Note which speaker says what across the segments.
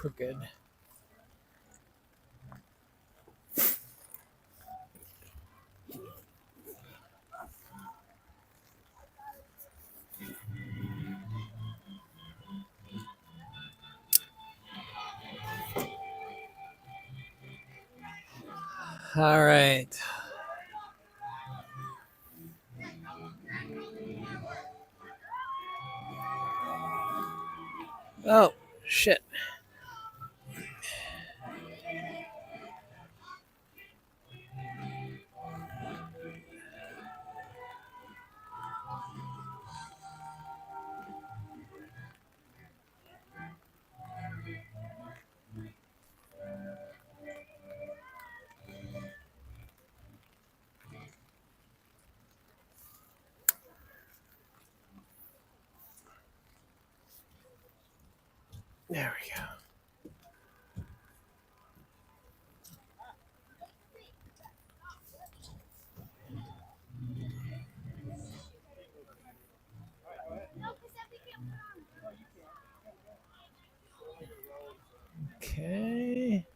Speaker 1: crooked. All right. Oh, shit. There we go. Okay.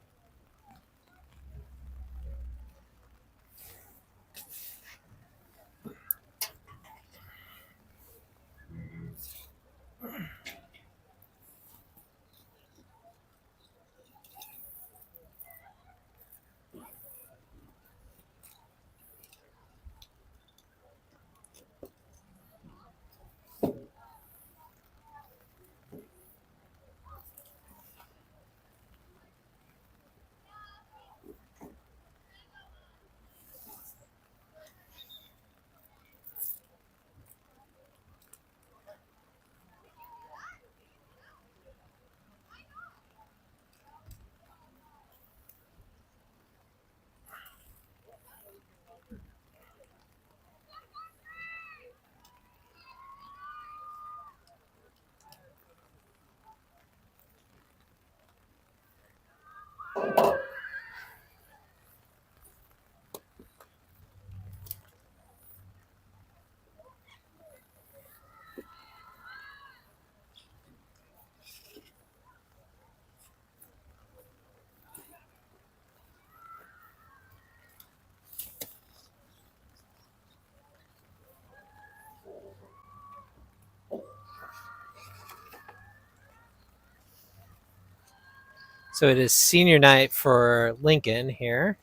Speaker 1: So it is senior night for Lincoln here.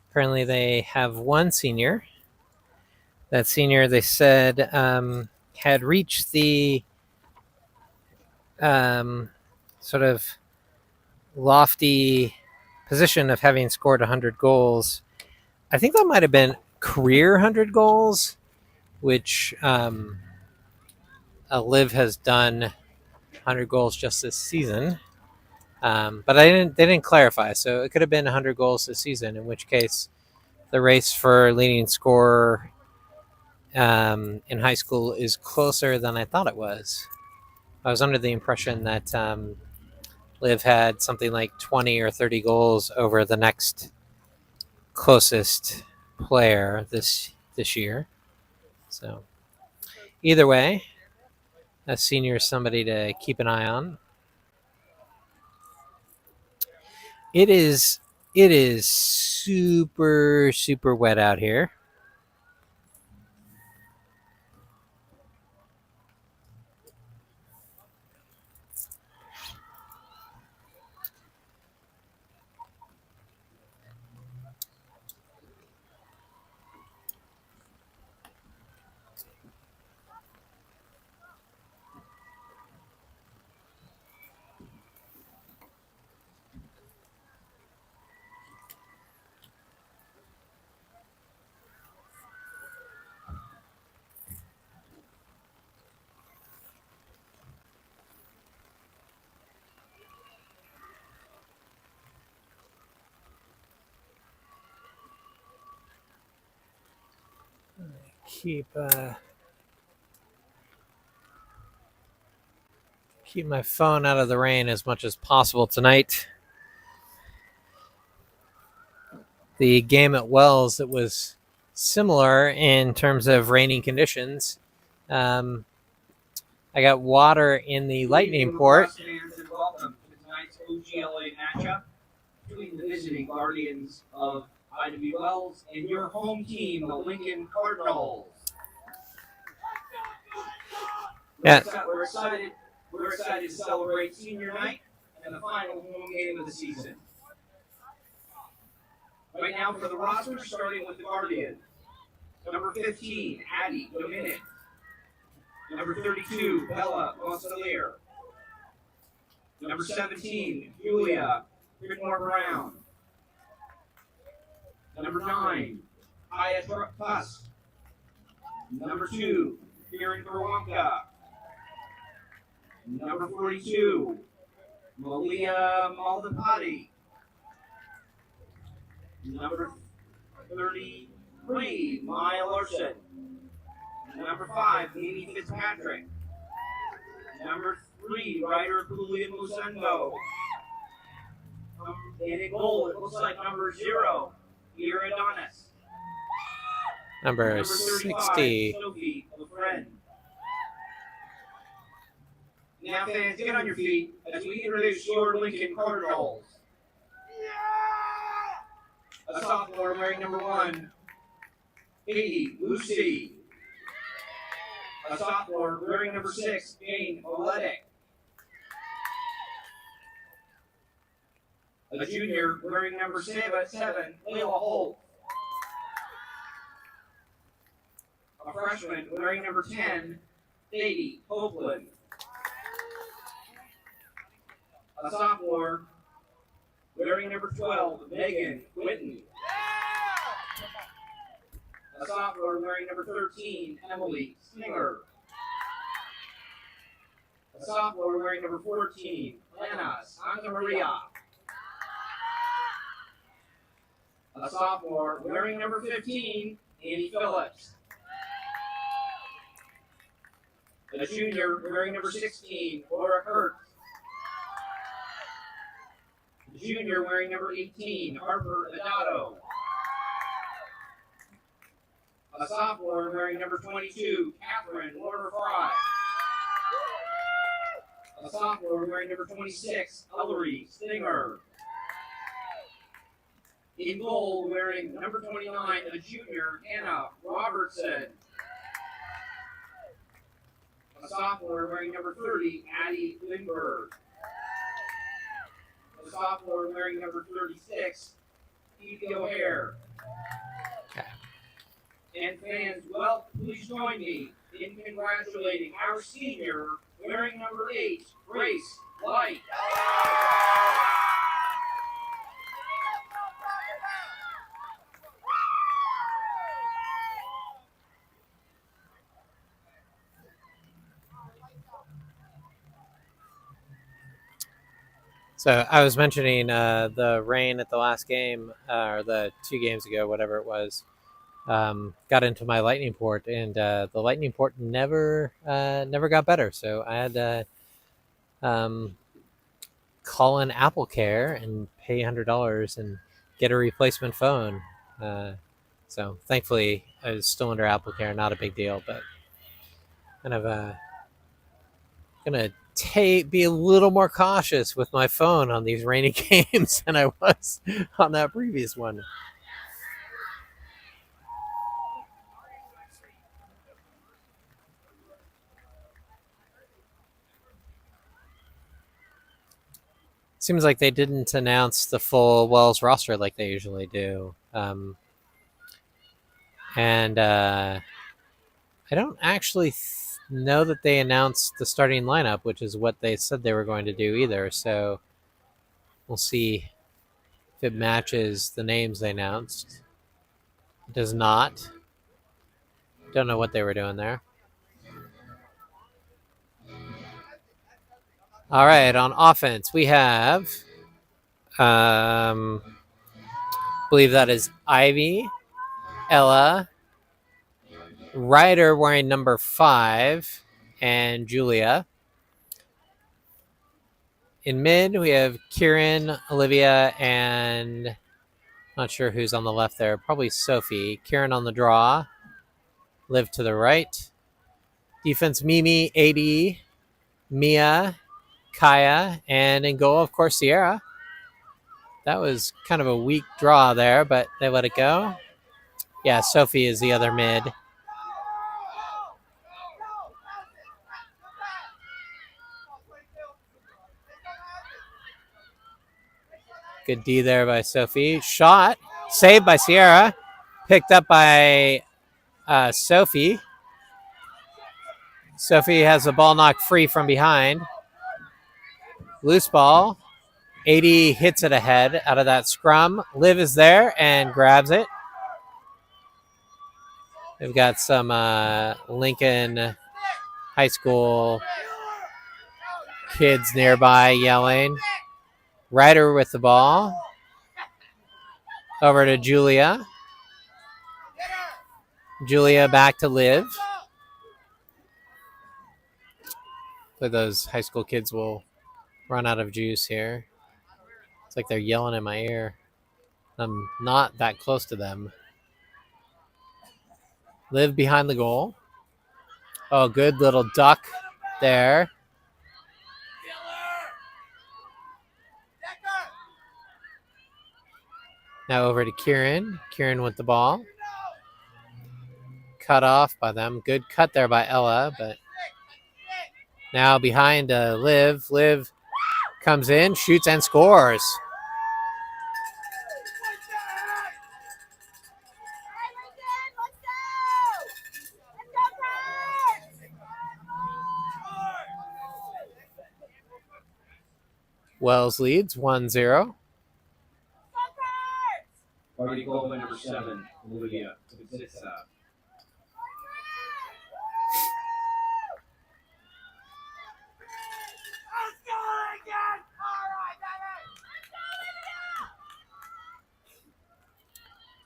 Speaker 1: Apparently, they have one senior. That senior, they said, had reached the sort of lofty position of having scored 100 goals. I think that might have been career 100 goals, which Liv has done 100 goals just this season. But they didn't clarify, so it could have been 100 goals this season, in which case the race for leading scorer in high school is closer than I thought it was. I was under the impression that Liv had something like 20 or 30 goals over the next closest player this year. So either way, a senior is somebody to keep an eye on. It is super wet out here. Keep my phone out of the rain as much as possible tonight. The game at Wells, it was similar in terms of raining conditions. I got water in the lightning port.
Speaker 2: representing Guardians of Ida Wells, and your home team, the Lincoln Cardinals.
Speaker 1: Yeah.
Speaker 2: We're excited to celebrate senior night and the final home game of the season. Right now for the roster, starting with the Guardians. Number 15, Addie Dominic. Number 32, Bella Gonzalier. Number 17, Julia Whitmore Brown. Number 9, Aya Tusk. Number 2, Kieran Kawanka. Number 42, Malia Maldapati. Number 33, Maya Larson. Number 5, Amy Fitzpatrick. Number 3, Ryder Julian Musendo. And in goal, it looks like number 0, Ira Adonis.
Speaker 1: Number 60.
Speaker 2: Sophie LaFriend. Now, fans, get on your feet as we introduce your Lincoln Cardinals. A sophomore wearing number 1, Katie Lucy. A sophomore wearing number 6, Jane Oletic. A junior wearing number 7, Layla Holt. A freshman wearing number 10, Sadie Copeland. A sophomore wearing number 12, Megan Whitten. A sophomore wearing number 13, Emily Singer. A sophomore wearing number 14, Lana Santa Maria. A sophomore wearing number 15, Annie Phillips. A junior wearing number 16, Laura Kurtz. A junior wearing number 18, Harper Adato. A sophomore wearing number 22, Catherine Warner Fry. A sophomore wearing number 26, Ellery Stinger. In goal, wearing number 29, a junior, Hannah Robertson. A sophomore wearing number 30, Addie Lindbergh. A sophomore wearing number 36, Evie O'Hare. And fans, well, please join me in congratulating our senior wearing number 8, Grace Light.
Speaker 1: So I was mentioning the rain at the last game, or the 2 games ago, whatever it was, got into my lightning port, and the lightning port never got better. So I had to call in Apple Care and pay $100 and get a replacement phone. So thankfully, I was still under Apple Care, not a big deal, but kind of gonna be a little more cautious with my phone on these rainy games than I was on that previous one. Seems like they didn't announce the full Wells roster like they usually do. And I don't actually know that they announced the starting lineup, which is what they said they were going to do either. So we'll see if it matches the names they announced. It does not. Don't know what they were doing there. All right, on offense, we have, believe that is Ivy, Ella, Ryder wearing number 5, and Julia. In mid, we have Kieran, Olivia, and not sure who's on the left there. Probably Sophie. Kieran on the draw. Liv to the right. Defense, Mimi, AD, Mia, Kaya, and in goal, of course, Sierra. That was kind of a weak draw there, but they let it go. Yeah, Sophie is the other mid. Good D there by Sophie. Shot. Saved by Sierra. Picked up by Sophie. Sophie has the ball knocked free from behind. Loose ball. 80 hits it ahead out of that scrum. Liv is there and grabs it. They've got some Lincoln High School kids nearby yelling. Ryder with the ball. Over to Julia. Julia back to Liv. But those high school kids will run out of juice here. It's like they're yelling in my ear. I'm not that close to them. Liv behind the goal. Oh, good little duck there. Now over to Kieran. Kieran with the ball. Cut off by them. Good cut there by Ella, but now behind Liv. Liv comes in, shoots, and scores. Wells leads 1-0.
Speaker 2: Party goal by number 7, Olivia Zitsa.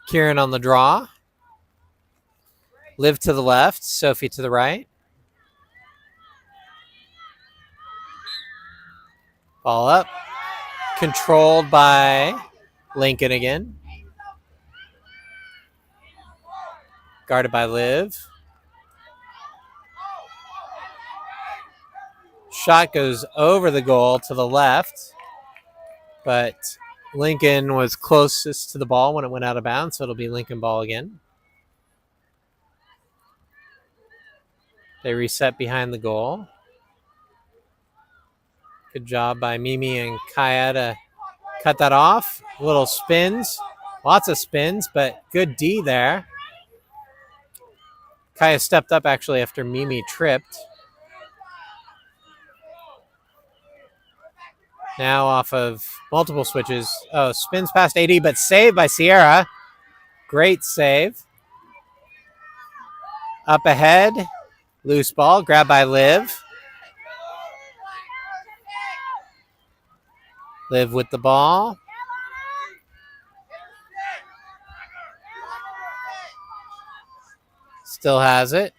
Speaker 1: Kieran on the draw. Liv to the left, Sophie to the right. Ball up. Controlled by Lincoln again. Guarded by Liv. Shot goes over the goal to the left, but Lincoln was closest to the ball when it went out of bounds, so it'll be Lincoln ball again. They reset behind the goal. Good job by Mimi and Kaya to cut that off. Little spins, lots of spins, but good D there. Kaya stepped up actually after Mimi tripped. Now off of multiple switches. Oh, spins past 80, but saved by Sierra. Great save. Up ahead. Loose ball. Grabbed by Liv. Liv with the ball. Still has it.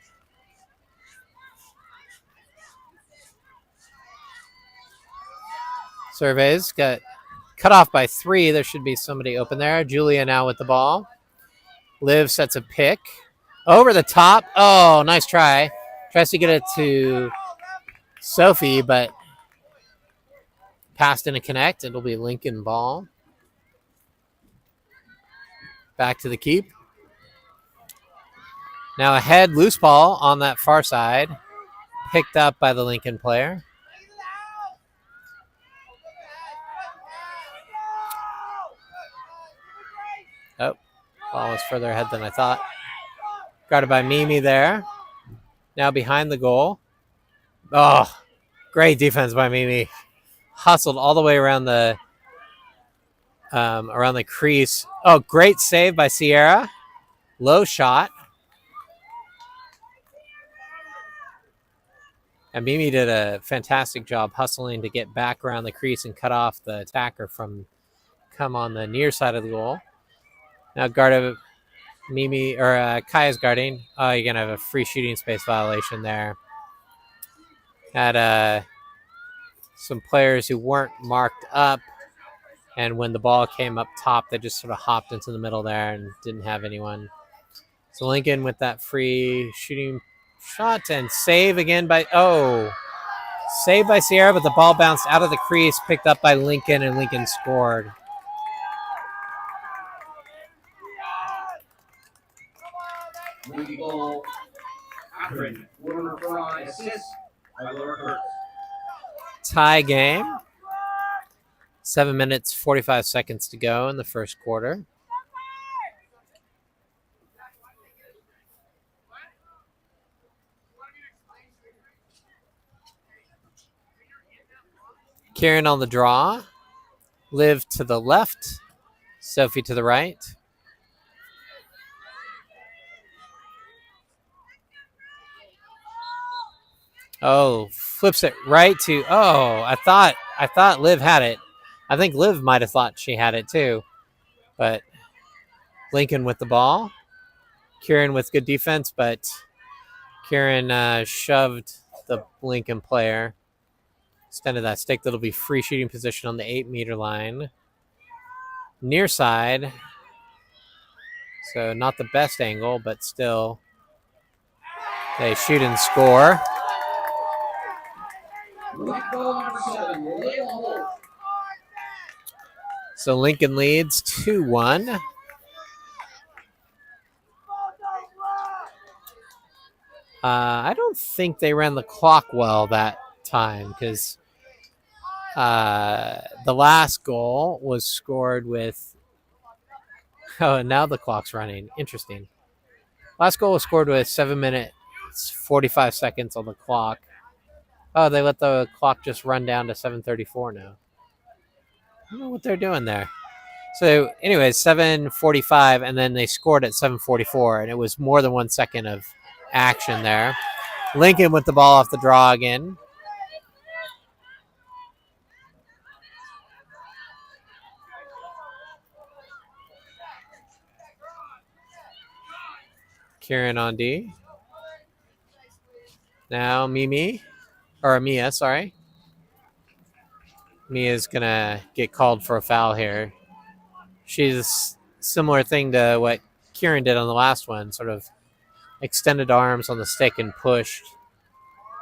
Speaker 1: Surveys got cut off by 3. There should be somebody open there. Julia now with the ball. Liv sets a pick. Over the top. Oh, nice try. Tries to get it to Sophie, but passed in a connect. It'll be Lincoln ball. Back to the keep. Now ahead, loose ball on that far side. Picked up by the Lincoln player. Oh, ball was further ahead than I thought. Guarded by Mimi there. Now behind the goal. Oh, great defense by Mimi. Hustled all the way around the crease. Oh, great save by Sierra. Low shot. And Mimi did a fantastic job hustling to get back around the crease and cut off the attacker from come on the near side of the goal. Now guarded Mimi or Kaya's guarding. Oh, you're gonna have a free shooting space violation there. Had some players who weren't marked up, and when the ball came up top, they just sort of hopped into the middle there and didn't have anyone. So Lincoln with that free shooting shot and save again by saved by Sierra, but the ball bounced out of the crease, picked up by Lincoln, and Lincoln scored.
Speaker 2: Lead goal, Catherine. Warner Fry, assist by Laura Kurtz.
Speaker 1: Tie game. 7 minutes, 45 seconds to go in the first quarter. Kieran on the draw. Liv to the left. Sophie to the right. Oh, flips it right to. Oh, I thought Liv had it. I think Liv might have thought she had it too, but Lincoln with the ball. Kieran with good defense, but Kieran shoved the Lincoln player. Extended that stick. That'll be free shooting position on the 8-meter line. Near side. So not the best angle, but still they shoot and score. So Lincoln leads 2-1. I don't think they ran the clock well that time because the last goal was scored with. Oh, and now the clock's running. Interesting. Last goal was scored with 7 minutes, 45 seconds on the clock. Oh, they let the clock just run down to 7:34 now. I don't know what they're doing there. So, anyways, 7:45, and then they scored at 7:44, and it was more than 1 second of action there. Lincoln with the ball off the draw again. Kieran on D. Now Mia, sorry. Mia's going to get called for a foul here. She's similar thing to what Kieran did on the last one, sort of extended arms on the stick and pushed.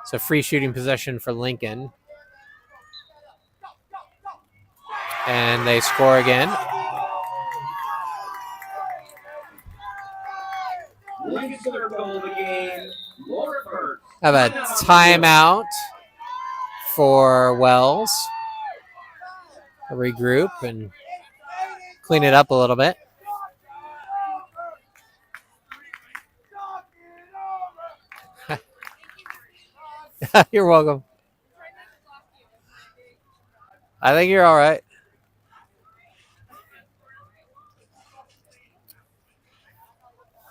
Speaker 1: So free shooting possession for Lincoln. And they score again.
Speaker 2: Lincoln's third goal of the game, Laura Kurtz.
Speaker 1: Have a timeout for Wells. A regroup and clean it up a little bit. You're welcome. I think you're all right.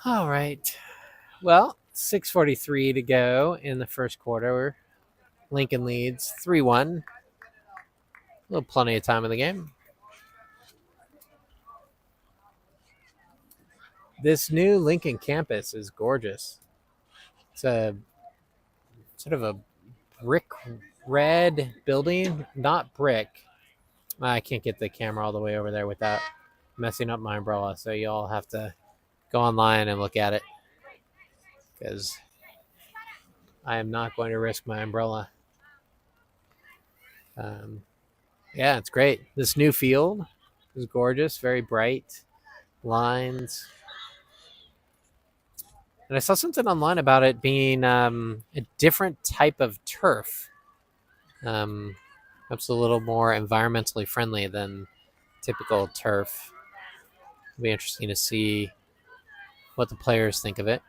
Speaker 1: All right. Well, 6:43 to go in the first quarter. Lincoln leads 3-1. A little plenty of time in the game. This new Lincoln campus is gorgeous. It's a sort of a brick red building, not brick. I can't get the camera all the way over there without messing up my umbrella, so you all have to go online and look at it because I am not going to risk my umbrella. Yeah, it's great. This new field is gorgeous, very bright lines. And I saw something online about it being a different type of turf. Perhaps a little more environmentally friendly than typical turf. It'll be interesting to see what the players think of it.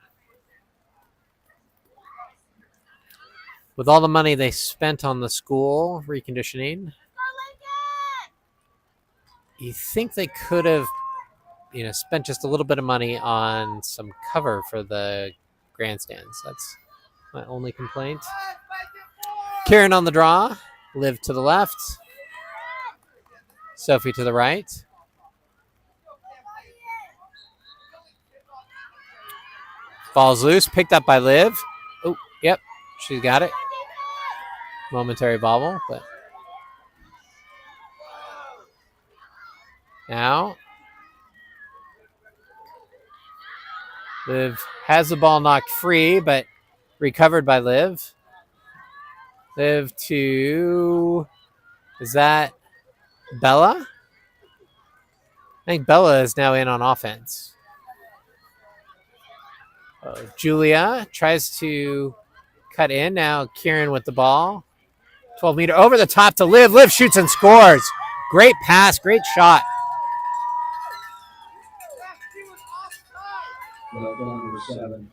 Speaker 1: With all the money they spent on the school reconditioning, you think they could have, spent just a little bit of money on some cover for the grandstands. That's my only complaint. Kieran on the draw. Liv to the left. Sophie to the right. Falls loose. Picked up by Liv. Oh, yep. She's got it. Momentary bobble, but now Liv has the ball knocked free, but recovered by Liv. Liv to, is that Bella? I think Bella is now in on offense. Julia tries to cut in. Now Kieran with the ball. 12-meter over the top to Liv. Liv shoots and scores. Great pass. Great shot.
Speaker 2: Number 7.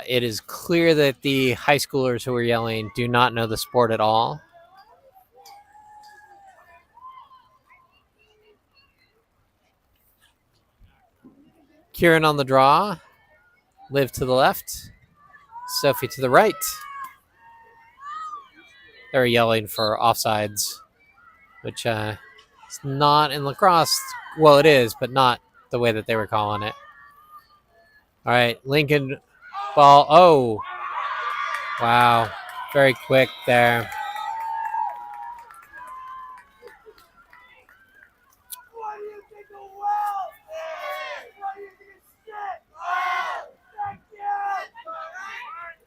Speaker 1: It is clear that the high schoolers who are yelling do not know the sport at all. Kieran on the draw. Liv to the left. Sophie to the right. They're yelling for offsides, which is not in lacrosse. Well, it is, but not the way that they were calling it. All right, Lincoln ball. Oh, wow. Very quick there.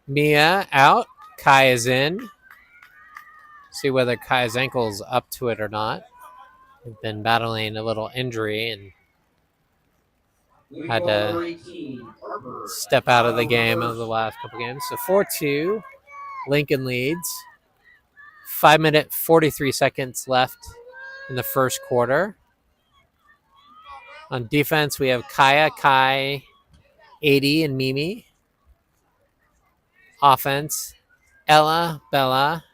Speaker 1: Mia out. Kai is in. See whether Kai's ankle's up to it or not. He's been battling a little injury and had to step out of the game over the last couple games. So 4-2. Lincoln leads. 5 minute 43 seconds left in the first quarter. On defense, we have Kaya, Kai, 80, and Mimi. Offense, Ella, Bella,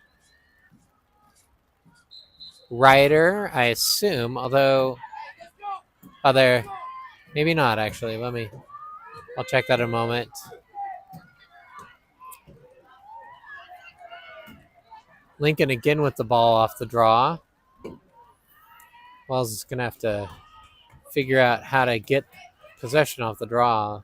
Speaker 1: Ryder, I assume, although other, maybe not actually. I'll check that in a moment. Lincoln again with the ball off the draw. Wells is going to have to figure out how to get possession off the draw.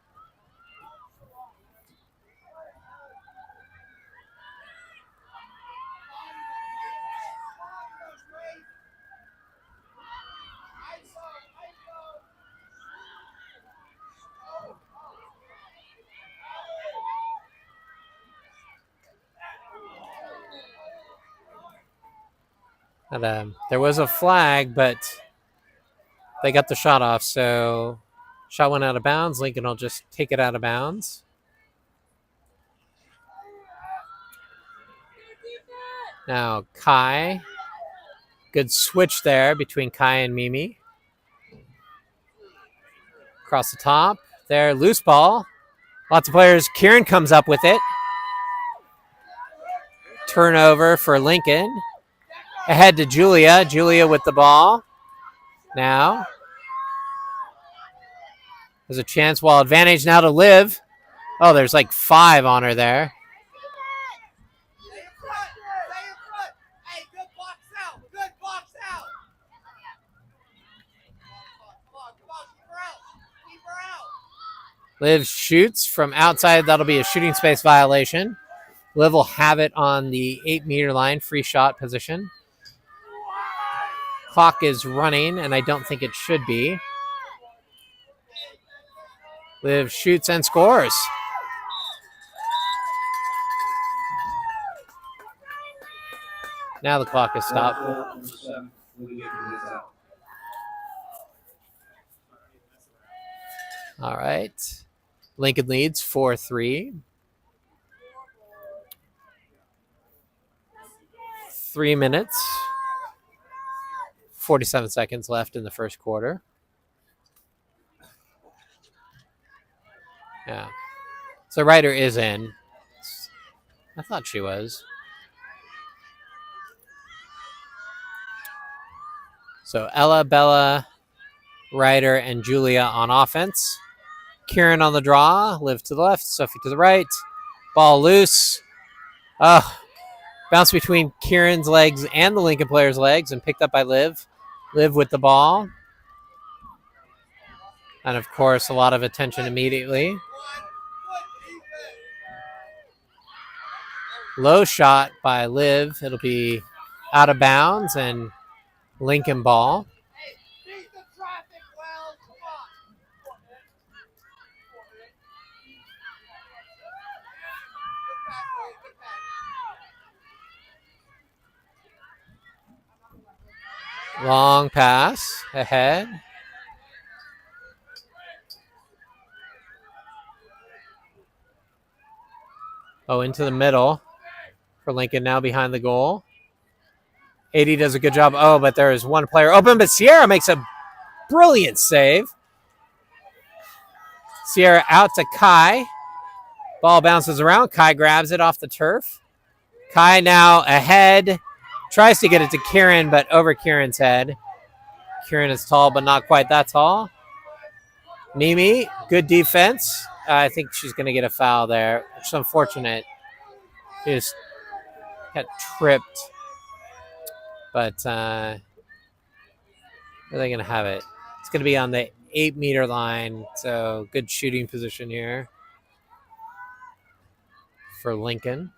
Speaker 1: And, there was a flag, but they got the shot off, so shot went out of bounds. Lincoln will just take it out of bounds. Now Kai. Good switch there between Kai and Mimi. Across the top. There, loose ball. Lots of players. Kieran comes up with it. Turnover for Lincoln. Ahead to Julia. Julia with the ball. Now. There's a chance. Ball advantage now to Liv. Oh, there's like 5 on her there. Liv shoots from outside. That'll be a shooting space violation. Liv will have it on the 8-meter line, free shot position. Clock is running, and I don't think it should be. Liv shoots and scores. Now the clock is stopped. All right. Lincoln leads 4-3. 3 minutes, 47 seconds left in the first quarter. Yeah. So Ryder is in. I thought she was. So Ella, Bella, Ryder, and Julia on offense. Kieran on the draw. Liv to the left. Sophie to the right. Ball loose. Bounce between Kieran's legs and the Lincoln player's legs and picked up by Liv. Liv with the ball. And, of course, a lot of attention immediately. Low shot by Liv. It'll be out of bounds and Lincoln ball. Long pass ahead. Oh, into the middle for Lincoln, now behind the goal. 80 does a good job. Oh, but there is one player open, but Sierra makes a brilliant save. Sierra out to Kai. Ball bounces around. Kai grabs it off the turf. Kai now ahead. Tries to get it to Kieran, but over Kieran's head. Kieran is tall, but not quite that tall. Mimi, good defense. I think she's going to get a foul there, which is unfortunate. She just got tripped. But where are they going to have it? It's going to be on the 8-meter line, so good shooting position here for Lincoln.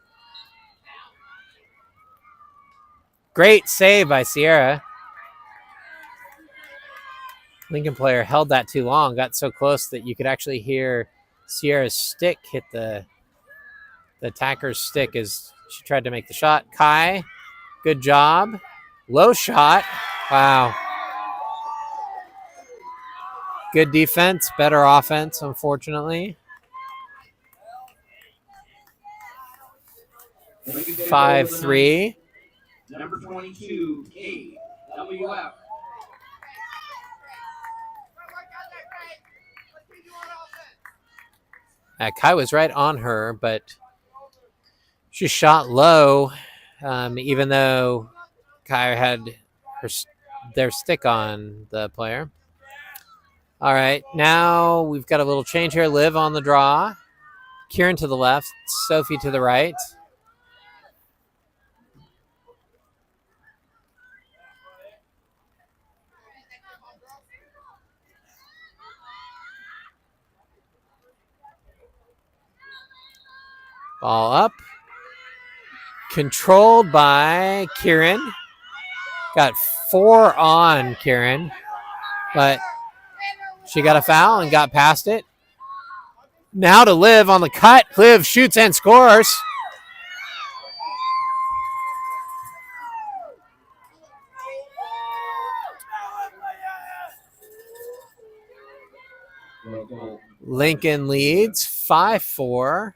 Speaker 1: Great save by Sierra. Lincoln player held that too long, got so close that you could actually hear Sierra's stick hit the attacker's stick as she tried to make the shot. Kai, good job. Low shot. Wow. Good defense, better offense, unfortunately. 5-3.
Speaker 2: Number 22, KWF.
Speaker 1: Kai was right on her, but she shot low, even though Kai had their stick on the player. All right, now we've got a little change here. Liv on the draw. Kieran to the left. Sophie to the right. Ball up. Controlled by Kieran. Got 4 on Kieran, but she got a foul and got past it. Now to Liv on the cut. Liv shoots and scores. Lincoln leads 5-4.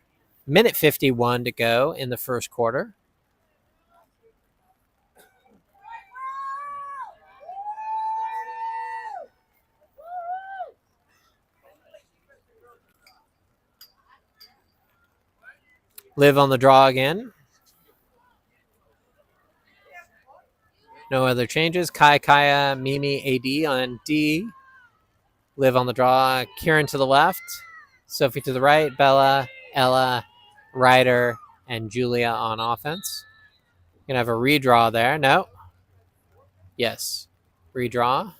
Speaker 1: Minute 51 to go in the first quarter. Liv on the draw again. No other changes. Kai, Kaya, Mimi, AD on D. Liv on the draw. Kieran to the left. Sophie to the right. Bella, Ella, Ryder, and Julia on offense. Gonna have a redraw there. No. Yes. Redraw.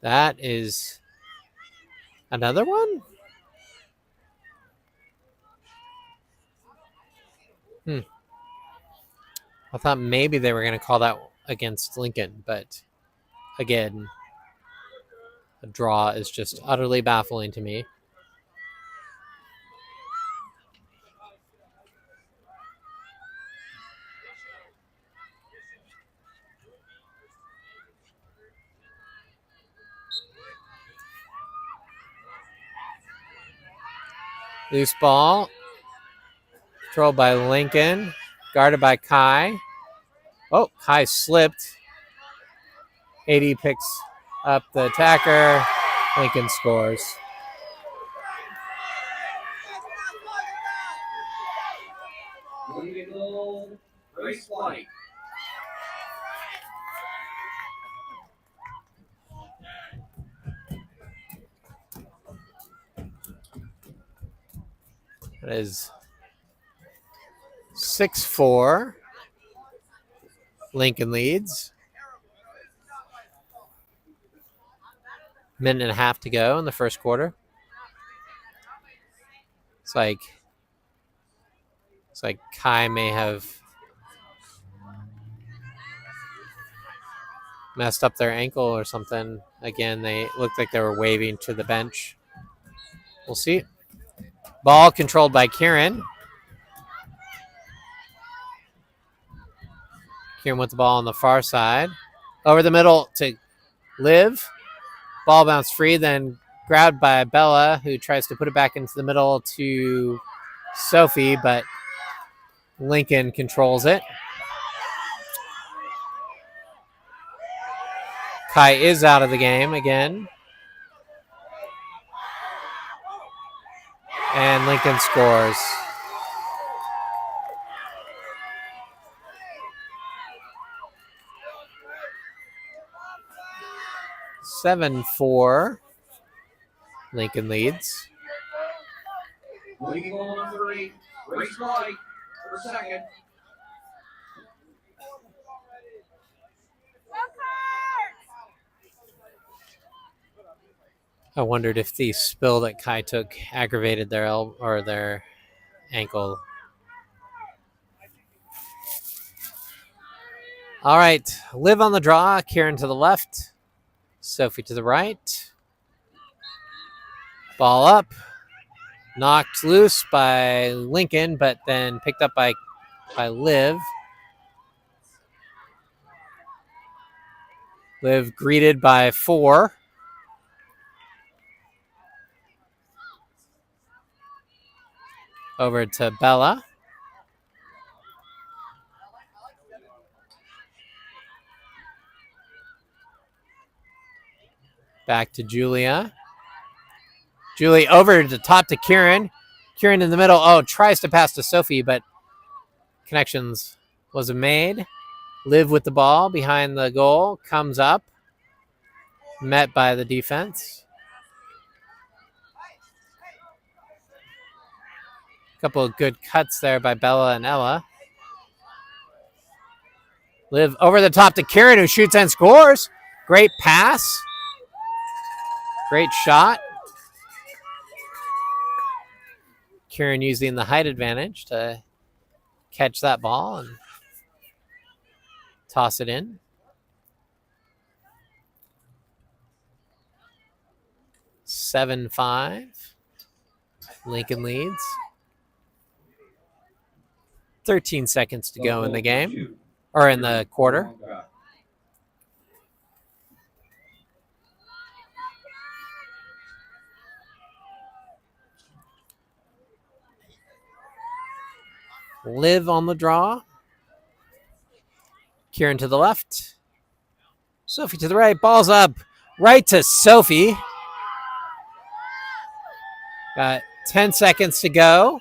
Speaker 1: That is another one? I thought maybe they were going to call that against Lincoln, but again, a draw is just utterly baffling to me. Loose ball. Controlled by Lincoln. Guarded by Kai. Oh, Kai slipped. 80 picks up the attacker. Lincoln scores.
Speaker 2: Race flight.
Speaker 1: That is 6-4. Lincoln leads. Minute and a half to go in the first quarter. It's like Kai may have messed up their ankle or something. Again, they looked like they were waving to the bench. We'll see. Ball controlled by Kieran. Kieran with the ball on the far side. Over the middle to Liv. Ball bounced free, then grabbed by Bella, who tries to put it back into the middle to Sophie, but Lincoln controls it. Kai is out of the game again. And Lincoln scores. Seven 4. Lincoln leads.
Speaker 2: Leading goal number 8. Race light for second.
Speaker 1: I wondered if the spill that Kai took aggravated their elbow or their ankle. All right, Liv on the draw. Kieran to the left. Sophie to the right. Ball up. Knocked loose by Lincoln, but then picked up by Liv. Liv greeted by 4. Over to Bella. Back to Julia. Julie over to the top to Kieran. Kieran in the middle. Oh, tries to pass to Sophie, but connections wasn't made. Liv with the ball behind the goal. Comes up. Met by the defense. A couple of good cuts there by Bella and Ella. Liv over the top to Kieran, who shoots and scores. Great pass. Great shot. Kieran using the height advantage to catch that ball and toss it in. 7-5. Lincoln leads. 13 seconds to go in the game, or in the quarter. Liv on the draw. Kieran to the left. Sophie to the right. Ball's up. Right to Sophie. Got 10 seconds to go.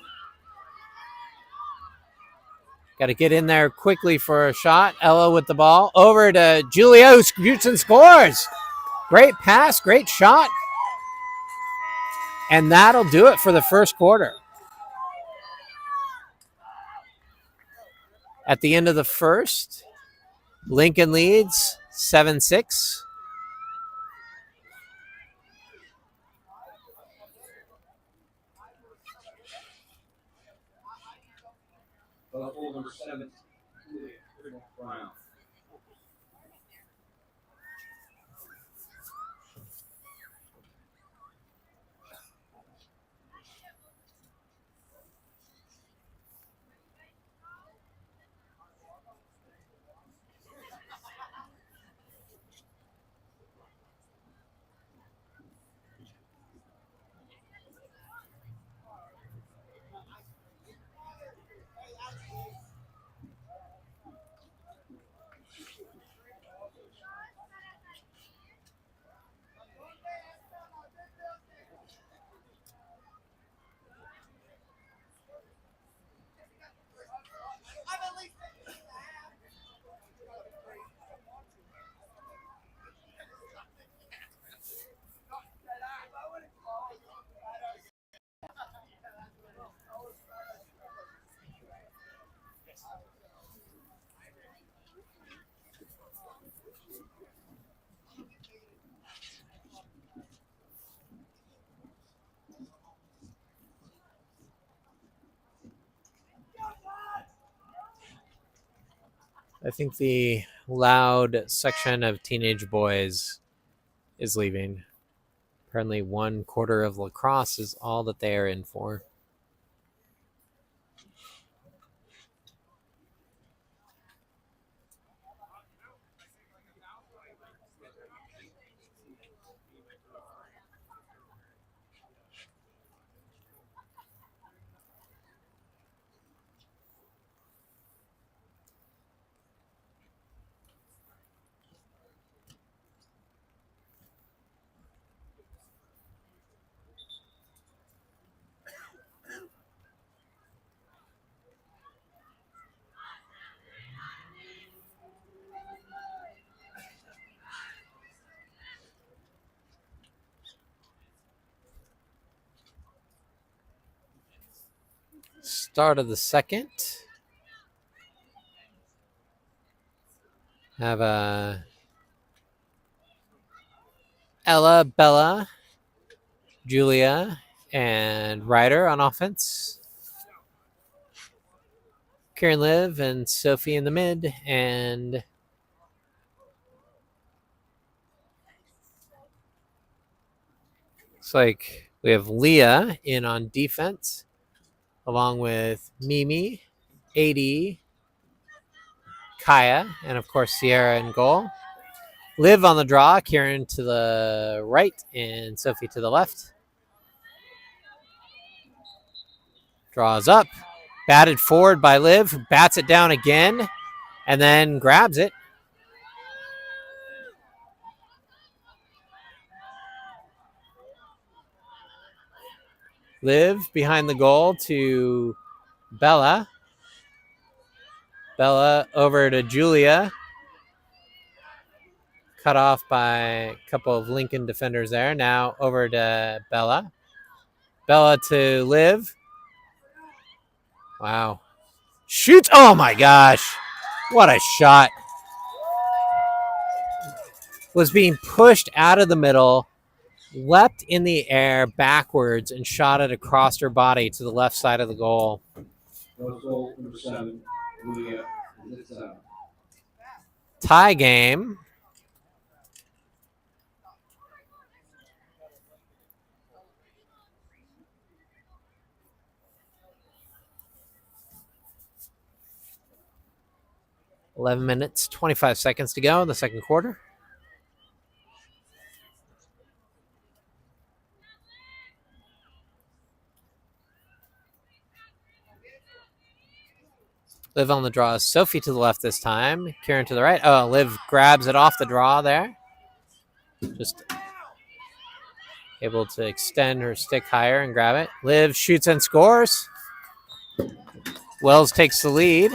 Speaker 1: Got to get in there quickly for a shot. Ella with the ball. Over to Julia, who shoots and scores. Great pass. Great shot. And that'll do it for the first quarter. At the end of the first, Lincoln leads 7-6.
Speaker 2: Goal number 7, Brown.
Speaker 1: I think the loud section of teenage boys is leaving. Apparently 1/4 of lacrosse is all that they are in for. Start of the second. Have Ella, Bella, Julia, and Ryder on offense. Kieran, Liv, and Sophie in the mid, and looks like we have Leah in on defense, along with Mimi, AD, Kaya, and of course Sierra in goal. Liv on the draw, Kieran to the right, and Sophie to the left. Draws up, batted forward by Liv, who bats it down again, and then grabs it. Liv behind the goal to Bella. Bella over to Julia. Cut off by a couple of Lincoln defenders there. Now over to Bella. Bella to Liv. Wow. Shoots. Oh my gosh. What a shot. Was being pushed out of the middle, leapt in the air backwards, and shot it across her body to the left side of the goal.
Speaker 2: Goal number 7, Julia.
Speaker 1: Tie game. $11 minutes, 25 seconds to go in the second quarter. Liv on the draw. Sophie to the left this time. Kieran to the right. Oh, Liv grabs it off the draw there. Just able to extend her stick higher and grab it. Liv shoots and scores. Wells takes the lead.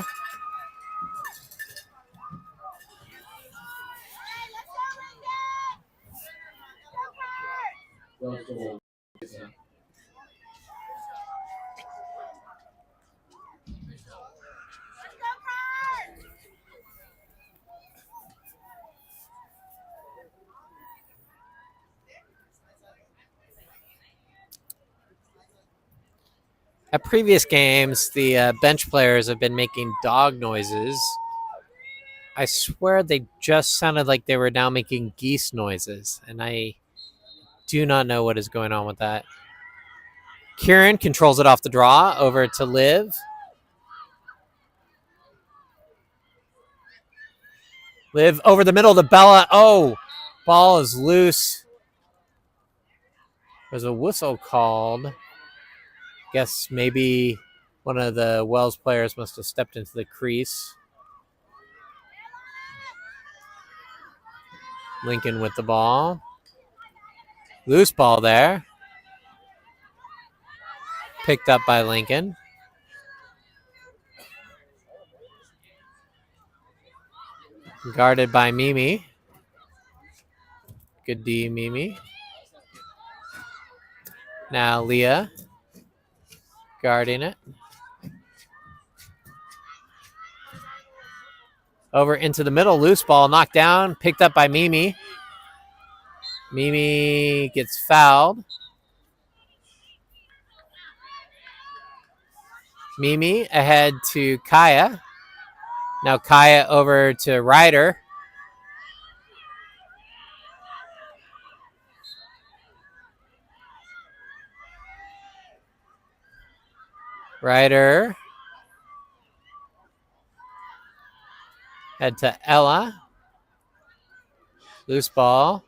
Speaker 1: At previous games, the bench players have been making dog noises. I swear they just sounded like they were now making geese noises, and I do not know what is going on with that. Kieran controls it off the draw over to Liv. Liv over the middle to Bella. Oh, ball is loose. There's a whistle called. Guess maybe one of the Wells players must have stepped into the crease. Lincoln with the ball. Loose ball there. Picked up by Lincoln. Guarded by Mimi. Good D, Mimi. Now Leah. Guarding it. Over into the middle. Loose ball. Knocked down. Picked up by Mimi. Mimi gets fouled. Mimi ahead to Kaya. Now Kaya over to Ryder. Ryder. Head to Ella. Loose ball.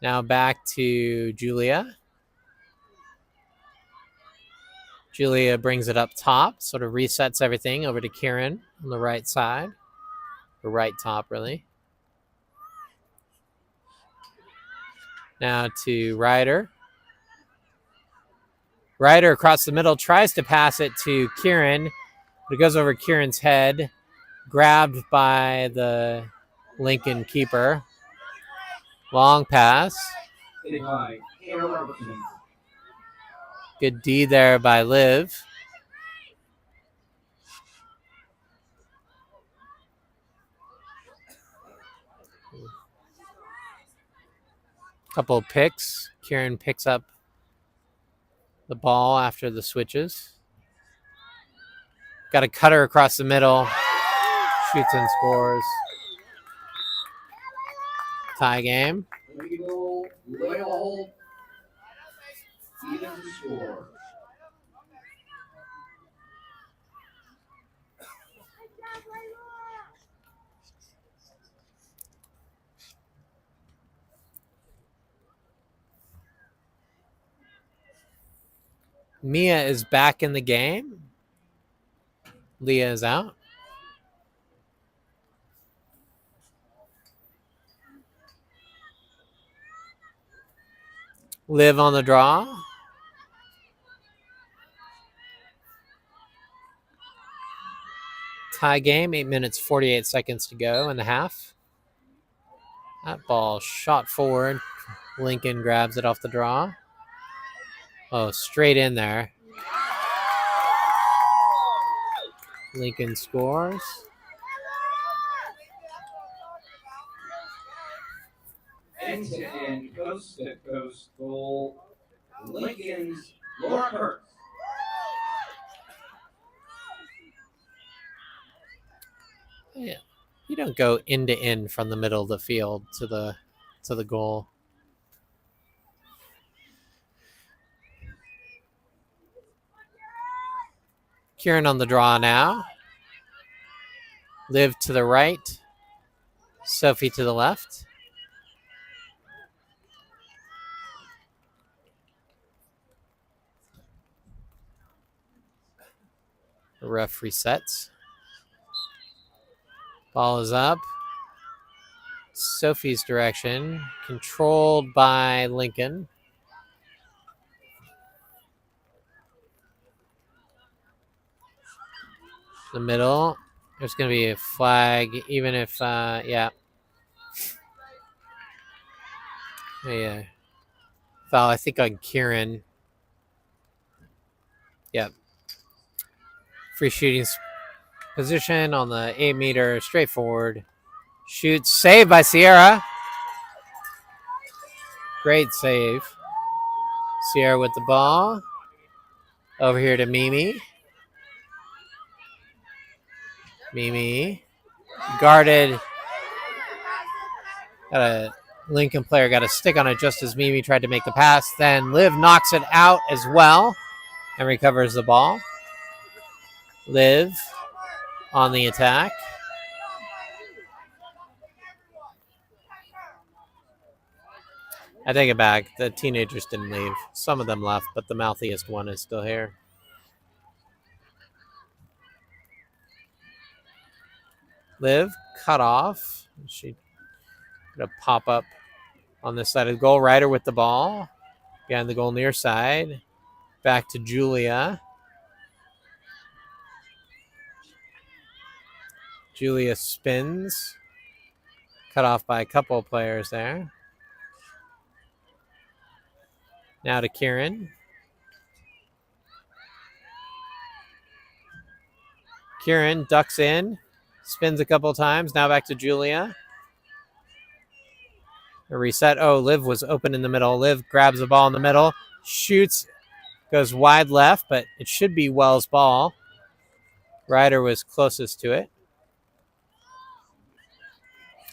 Speaker 1: Now back to Julia. Julia brings it up top, sort of resets everything over to Kieran on the right side. Or right top, really. Now to Ryder. Ryder across the middle tries to pass it to Kieran, but it goes over Kieran's head, grabbed by the Lincoln keeper. Long pass. Good D there by Liv. Couple of picks. Kieran picks up the ball after the switches. Got a cutter across the middle. Shoots and scores. Tie game.
Speaker 2: Even score.
Speaker 1: Mia is back in the game. Leah is out. Liv on the draw. Tie game, 8 minutes, 48 seconds to go in the half. That ball shot forward. Lincoln grabs it off the draw. Oh, straight in there. Lincoln scores.
Speaker 2: End-to-end, coast-to-coast goal. Lincoln's Laura Kurtz.
Speaker 1: Yeah, you don't go end to end from the middle of the field to the goal. Kieran on the draw now. Liv to the right. Sophie to the left. The ref resets. Ball is up. Sophie's direction. Controlled by Lincoln. The middle. There's going to be a flag, even if, yeah. Yeah. Foul, I think, on Kieran. Yep. Free shooting position on the 8 meter, straight forward. Shoots, saved by Sierra. Great save. Sierra with the ball. Over here to Mimi. Mimi. Guarded. Got a Lincoln player got a stick on it just as Mimi tried to make the pass. Then Liv knocks it out as well and recovers the ball. Liv on the attack. I take it back. The teenagers didn't leave. Some of them left, but the mouthiest one is still here. Liv cut off. She gonna pop up on this side of the goal. Ryder with the ball. Behind the goal near side. Back to Julia. Julia spins. Cut off by a couple of players there. Now to Kieran. Kieran ducks in. Spins a couple times. Now back to Julia. A reset. Oh, Liv was open in the middle. Liv grabs the ball in the middle. Shoots. Goes wide left, but it should be Wells' ball. Ryder was closest to it.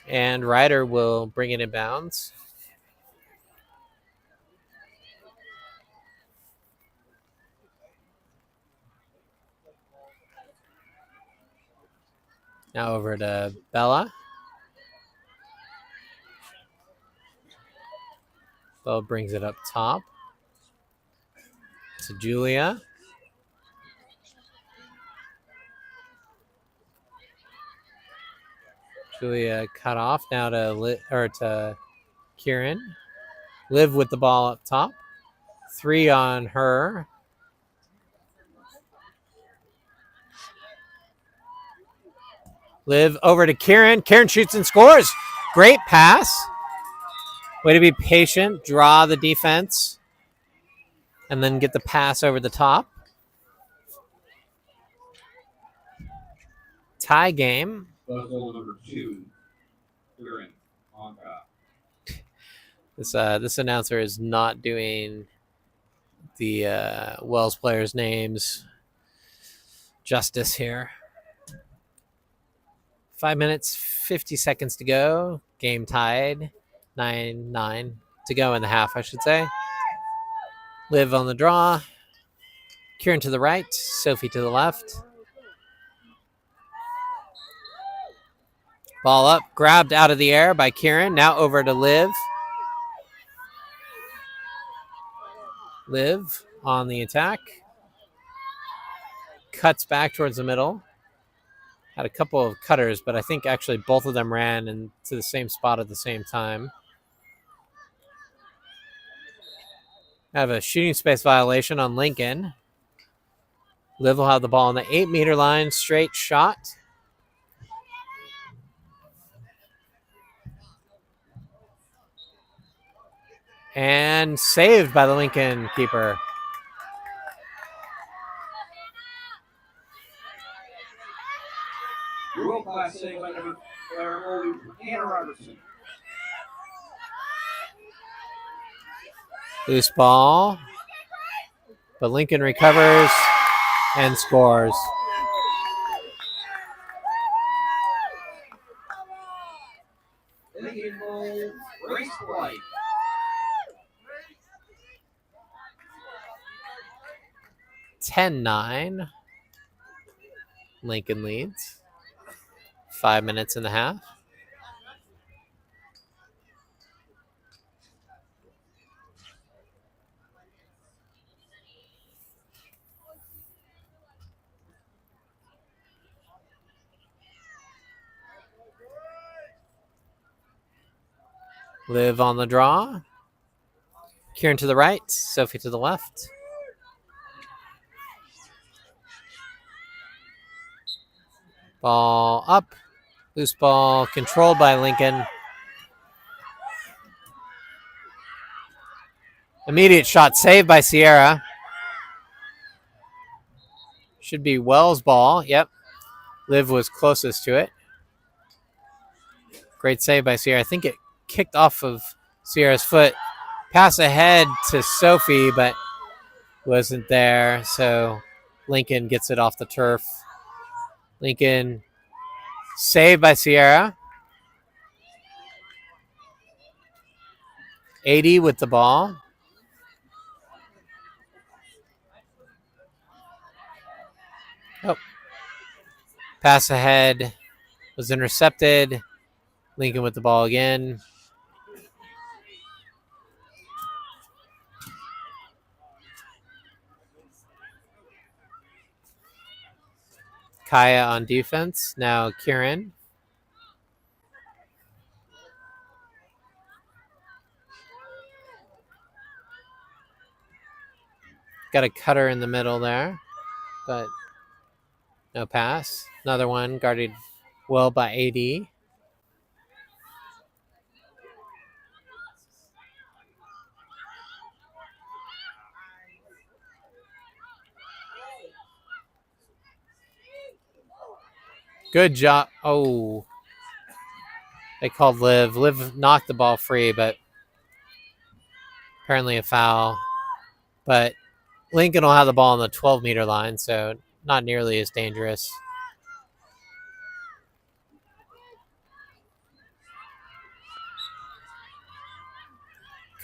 Speaker 1: And Ryder will bring it in bounds. Now over to Bella. Bella brings it up top to Julia. Julia cut off now to Kieran. Liv with the ball up top. 3 on her. Liv over to Kieran. Kieran shoots and scores. Great pass. Way to be patient. Draw the defense. And then get the pass over the top. Tie game.
Speaker 2: Goal number 2. Kieran on top.
Speaker 1: This announcer is not doing the Wells players' names justice here. 5 minutes, 50 seconds to go. Game tied. 9-9 to go in the half, I should say. Liv on the draw. Kieran to the right. Sophie to the left. Ball up. Grabbed out of the air by Kieran. Now over to Liv. Liv on the attack. Cuts back towards the middle. Had a couple of cutters, but I think actually both of them ran into the same spot at the same time. I have a shooting space violation on Lincoln. Liv will have the ball on the 8-meter line. Straight shot. And saved by the Lincoln keeper.
Speaker 2: World-class save by goalie Hannah Robertson.
Speaker 1: Loose ball. But Lincoln recovers and scores.
Speaker 2: Lincoln goal, race play.
Speaker 1: $10-9. Lincoln leads. 5 minutes and a half. Liv on the draw. Kieran to the right. Sophie to the left. Ball up. Loose ball controlled by Lincoln. Immediate shot saved by Sierra. Should be Wells' ball. Yep. Liv was closest to it. Great save by Sierra. I think it kicked off of Sierra's foot. Pass ahead to Sophie, but wasn't there. So Lincoln gets it off the turf. Lincoln saved by Sierra. 80 with the ball. Oh. Pass ahead was intercepted. Lincoln with the ball again. Kaya on defense. Now Kieran. Got a cutter in the middle there, but no pass. Another one guarded well by AD. Good job. Oh, they called Liv. Liv knocked the ball free, but apparently a foul. But Lincoln will have the ball on the 12-meter line, so not nearly as dangerous.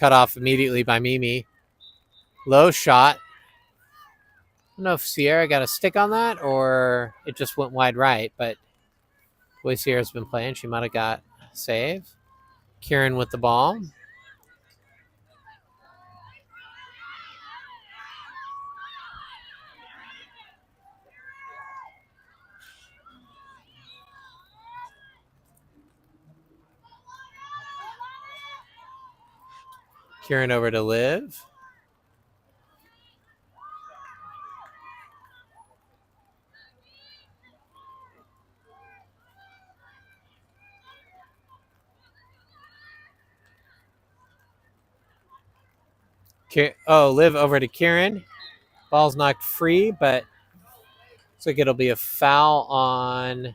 Speaker 1: cut off immediately by Mimi. Low shot. I don't know if Sierra got a stick on that or it just went wide right, but the way Sierra's been playing, she might have got a save. Kieran with the ball. Kieran over to Liv. Liv over to Kieran. Ball's knocked free, but looks like it'll be a foul on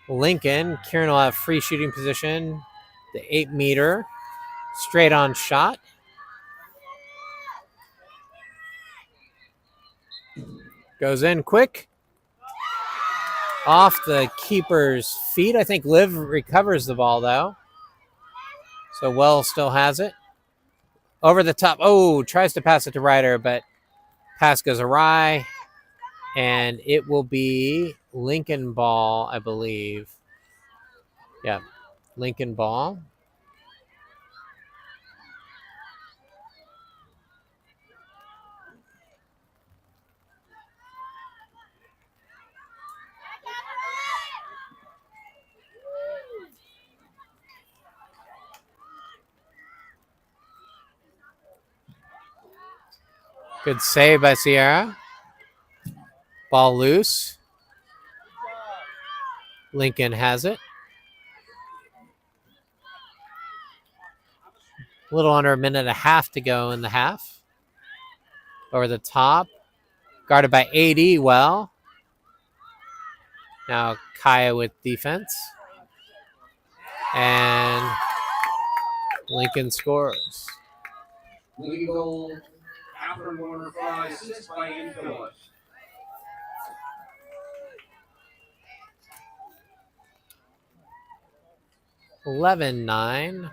Speaker 1: Lincoln. Kieran will have free shooting position. The 8-meter straight on shot. Goes in quick. Off the keeper's feet. I think Liv recovers the ball, though. So Wells still has it. Over the top. Oh, tries to pass it to Ryder, but pass goes awry. And it will be Lincoln ball, I believe. Yeah, Lincoln ball. Good save by Sierra. Ball loose. Lincoln has it. A little under a minute and a half to go in the half. Over the top. Guarded by AD well. Now Kaya with defense. And Lincoln scores.
Speaker 2: Legal. Catherine Warner Fry, assist by Ann Phillips.
Speaker 1: $11-9.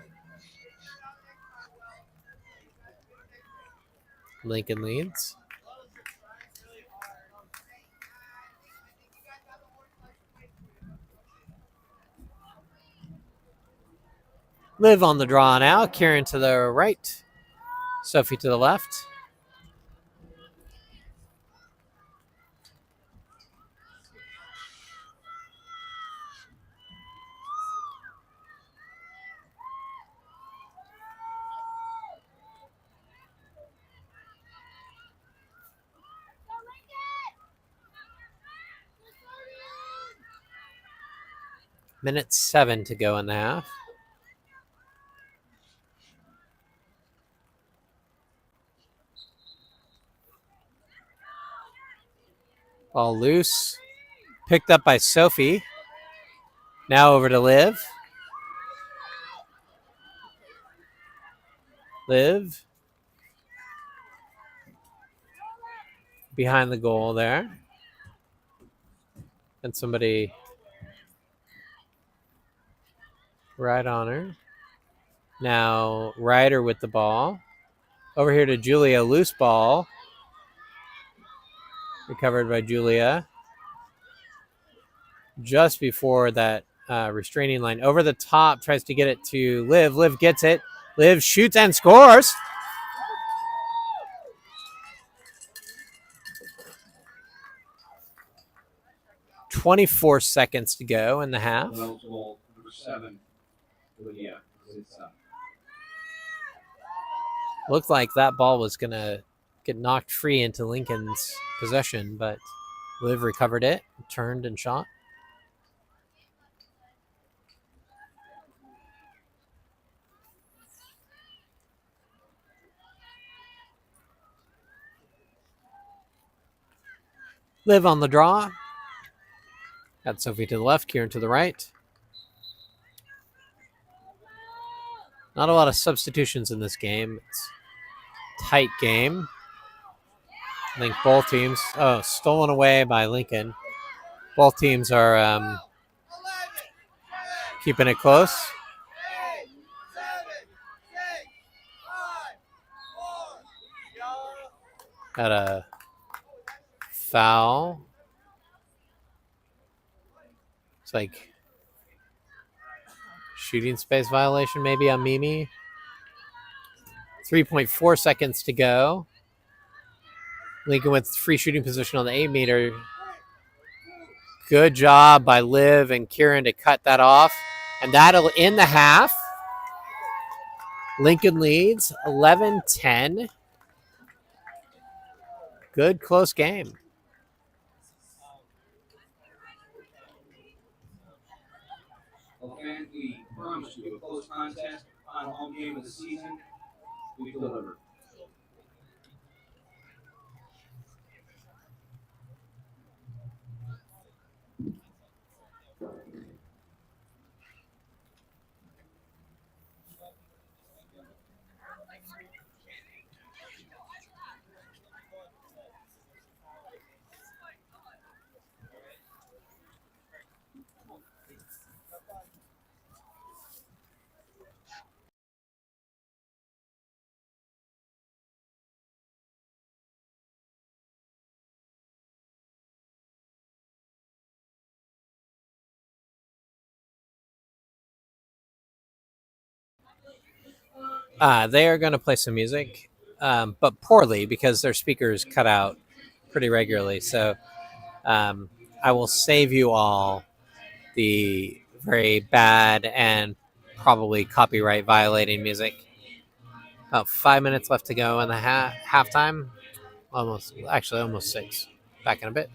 Speaker 1: Lincoln leads. Liv on the draw now. Kieran to the right. Sophie to the left. Minute 7 to go in the half. Ball loose. Picked up by Sophie. Now over to Liv. Liv. Behind the goal there. And somebody right on her. Now Ryder with the ball. Over here to Julia. Loose ball. Recovered by Julia. Just before that restraining line. Over the top. Tries to get it to Liv. Liv gets it. Liv shoots and scores. .24 seconds to go in the half.
Speaker 2: Wells goal, number 7. Lydia.
Speaker 1: Looked like that ball was going to get knocked free into Lincoln's possession, but Liv recovered it, turned and shot. Liv on the draw. Got Sophie to the left, Kieran to the right. Not a lot of substitutions in this game. It's a tight game. I think both teams... Oh, stolen away by Lincoln. Both teams are keeping it close. Got a foul. It's like shooting space violation maybe on Mimi. 3.4 seconds to go. Lincoln with free shooting position on the 8 meter. Good job by Liv and Kieran to cut that off. And that'll end the half. Lincoln leads 11-10. Good close game.
Speaker 2: Well, fans, we promised you a close contest, final home game of the season. We delivered.
Speaker 1: They are going to play some music, but poorly because their speakers cut out pretty regularly. So I will save you all the very bad and probably copyright violating music. About 5 minutes left to go in the halftime. Almost 6. Back in a bit.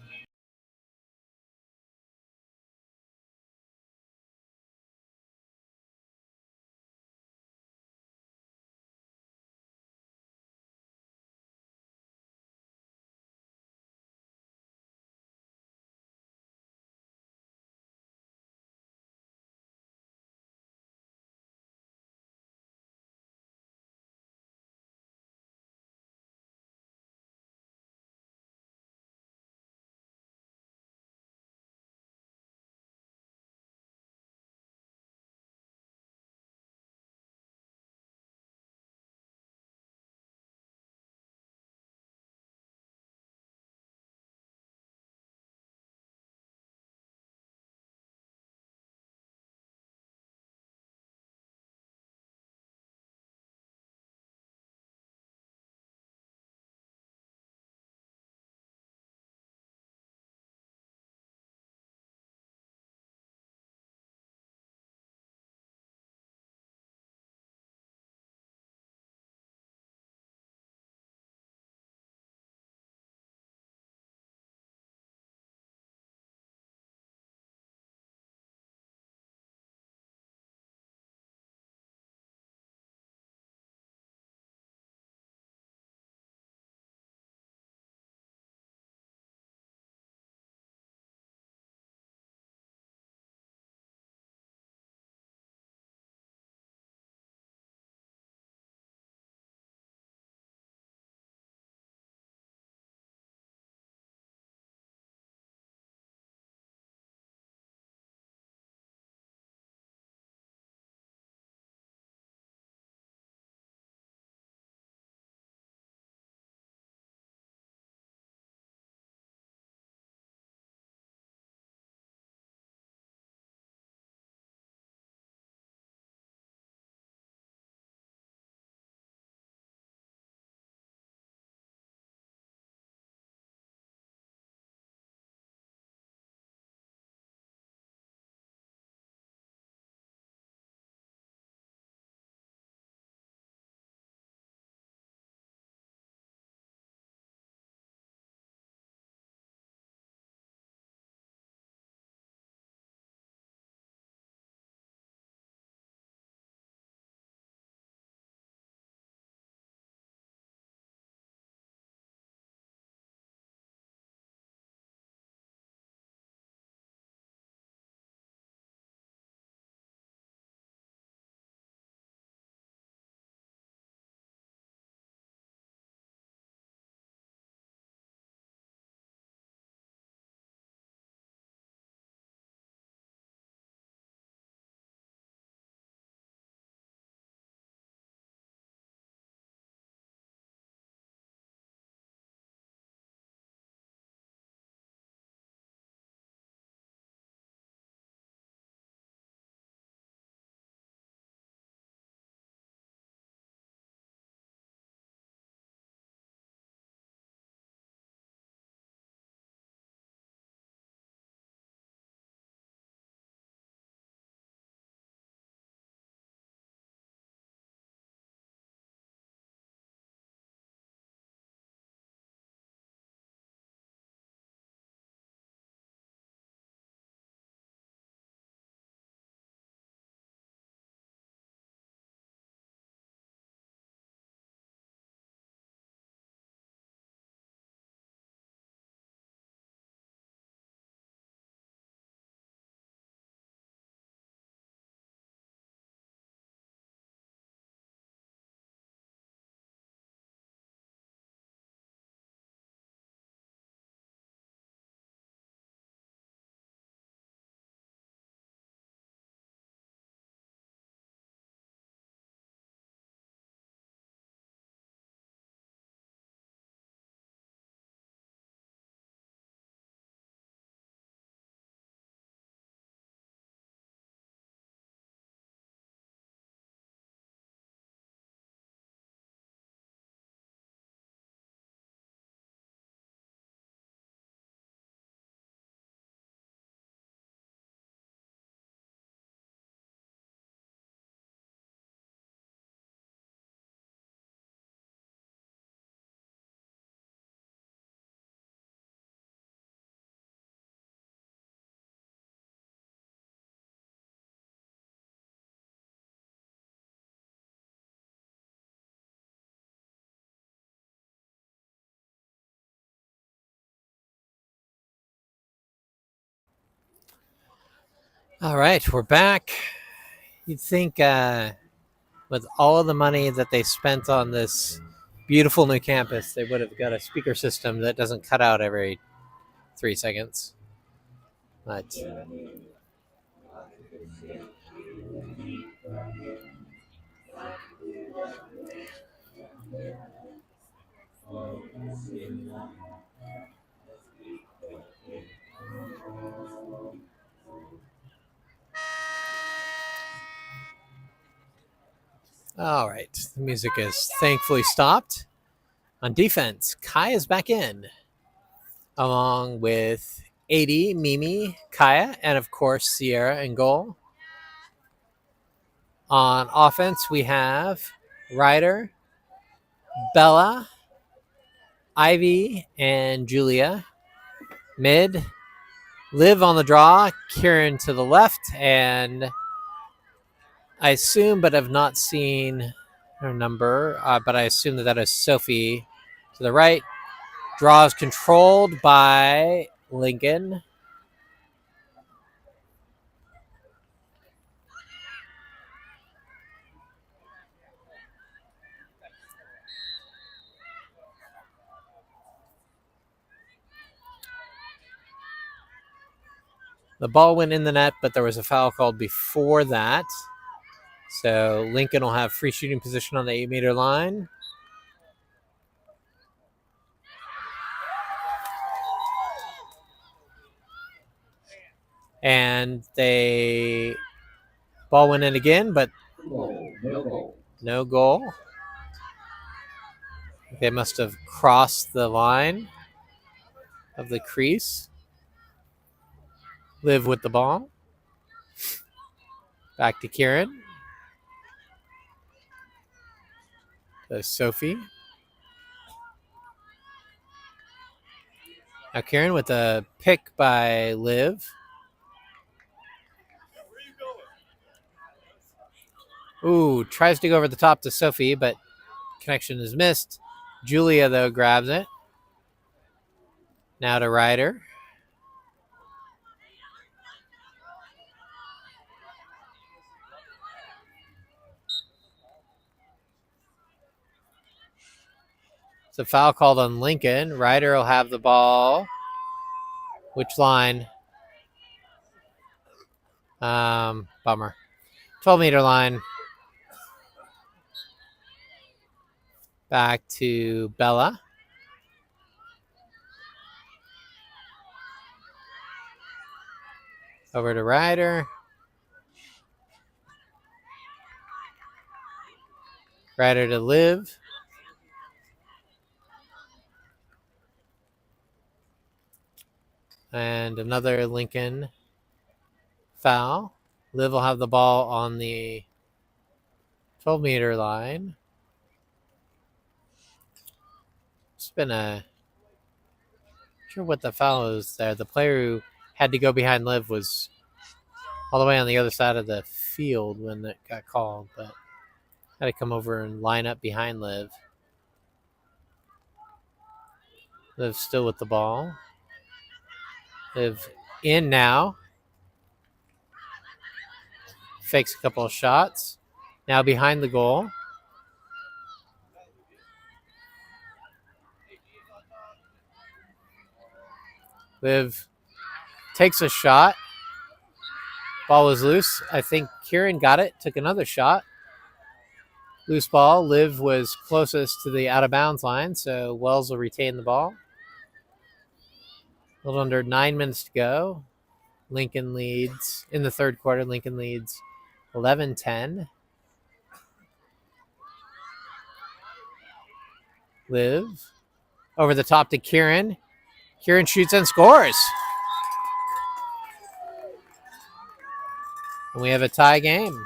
Speaker 1: All right, we're back. You'd think with all of the money that they spent on this beautiful new campus, they would have got a speaker system that doesn't cut out every 3 seconds. But all right, the music is thankfully stopped. On defense, Kai is back in, along with 80, Mimi, Kaya, and of course Sierra in goal. On offense, we have Ryder, Bella, Ivy, and Julia. Mid, Liv on the draw, Kieran to the left, and I assume, but have not seen her number, but I assume that is Sophie to the right. Draw is controlled by Lincoln. The ball went in the net, but there was a foul called before that. So Lincoln will have free shooting position on the 8-meter line. And they ball went in again, but no goal. They must have crossed the line of the crease. Liv with the ball. Back to Kieran. To Sophie. Now Kieran with a pick by Liv. Ooh, tries to go over the top to Sophie, but connection is missed. Julia, though, grabs it. Now to Ryder. It's a foul called on Lincoln. Ryder will have the ball. Which line? Bummer. 12-meter line. Back to Bella. Over to Ryder. Ryder to Liv. And another Lincoln foul. Liv will have the ball on the 12-meter line. It's been a... Not sure what the foul is there. The player who had to go behind Liv was all the way on the other side of the field when it got called, but had to come over and line up behind Liv. Liv still with the ball. Liv in now. Fakes a couple of shots. Now behind the goal. Liv takes a shot. Ball was loose. I think Kieran got it. Took another shot. Loose ball. Liv was closest to the out-of-bounds line, so Wells will retain the ball. A little under 9 minutes to go. Lincoln leads. In the third quarter, Lincoln leads 11-10. Liv. Over the top to Kieran. Kieran shoots and scores. And we have a tie game.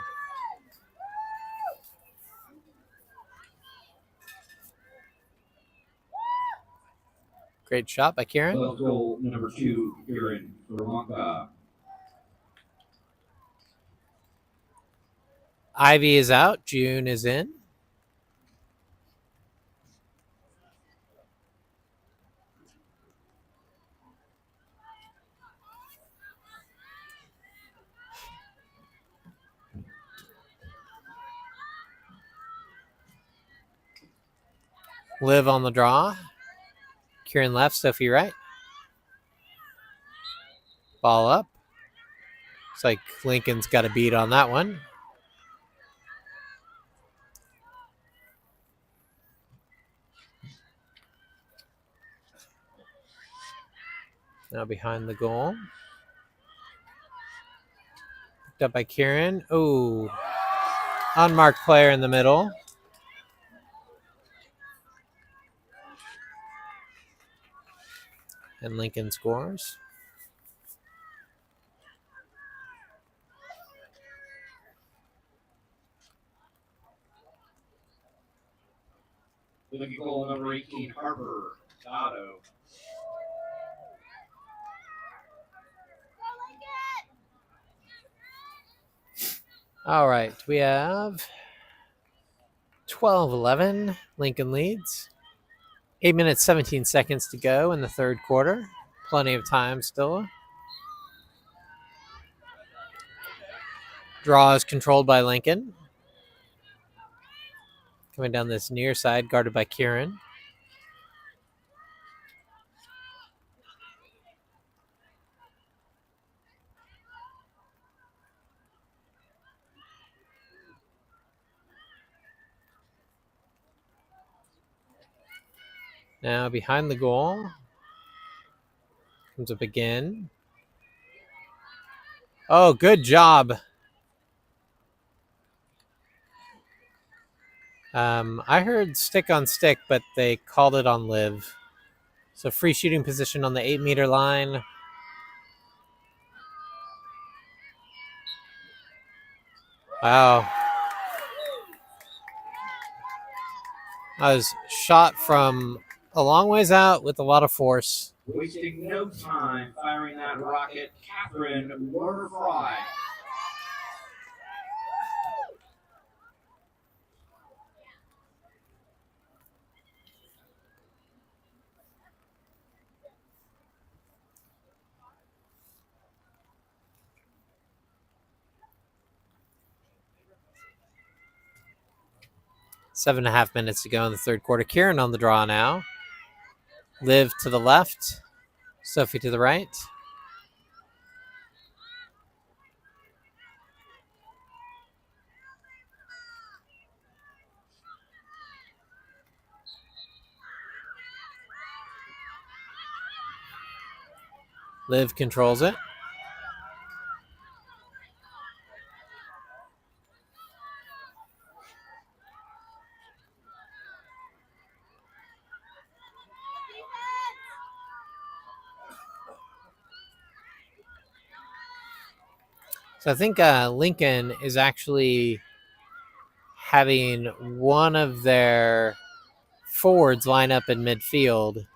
Speaker 1: Great shot by Kieran.
Speaker 2: Wells goal number 2, Kieran Vermonka.
Speaker 1: Ivy is out. June is in. Liv on the draw. Kieran left, Sophie right. Ball up. Looks like Lincoln's got a beat on that one. Now behind the goal. Picked up by Kieran. Oh, unmarked player in the middle. And Lincoln scores.
Speaker 2: With a goal number 18, Harper Dotto.
Speaker 1: All right, we have 12-11. Lincoln leads. 8 minutes, 17 seconds to go in the third quarter. Plenty of time still. Draw is controlled by Lincoln. Coming down this near side, guarded by Kieran. Now behind the goal. Comes up again. Oh, good job. I heard stick on stick, but they called it on Liv. So free shooting position on the 8-meter line. Wow. I was shot from a long ways out with a lot of force.
Speaker 2: Wasting no time firing that rocket, Catherine Warner Fry.
Speaker 1: Seven and a half minutes to go in the third quarter. Kieran on the draw now. Liv to the left. Sophie to the right. Liv controls it. So I think Lincoln is actually having one of their forwards line up in midfield.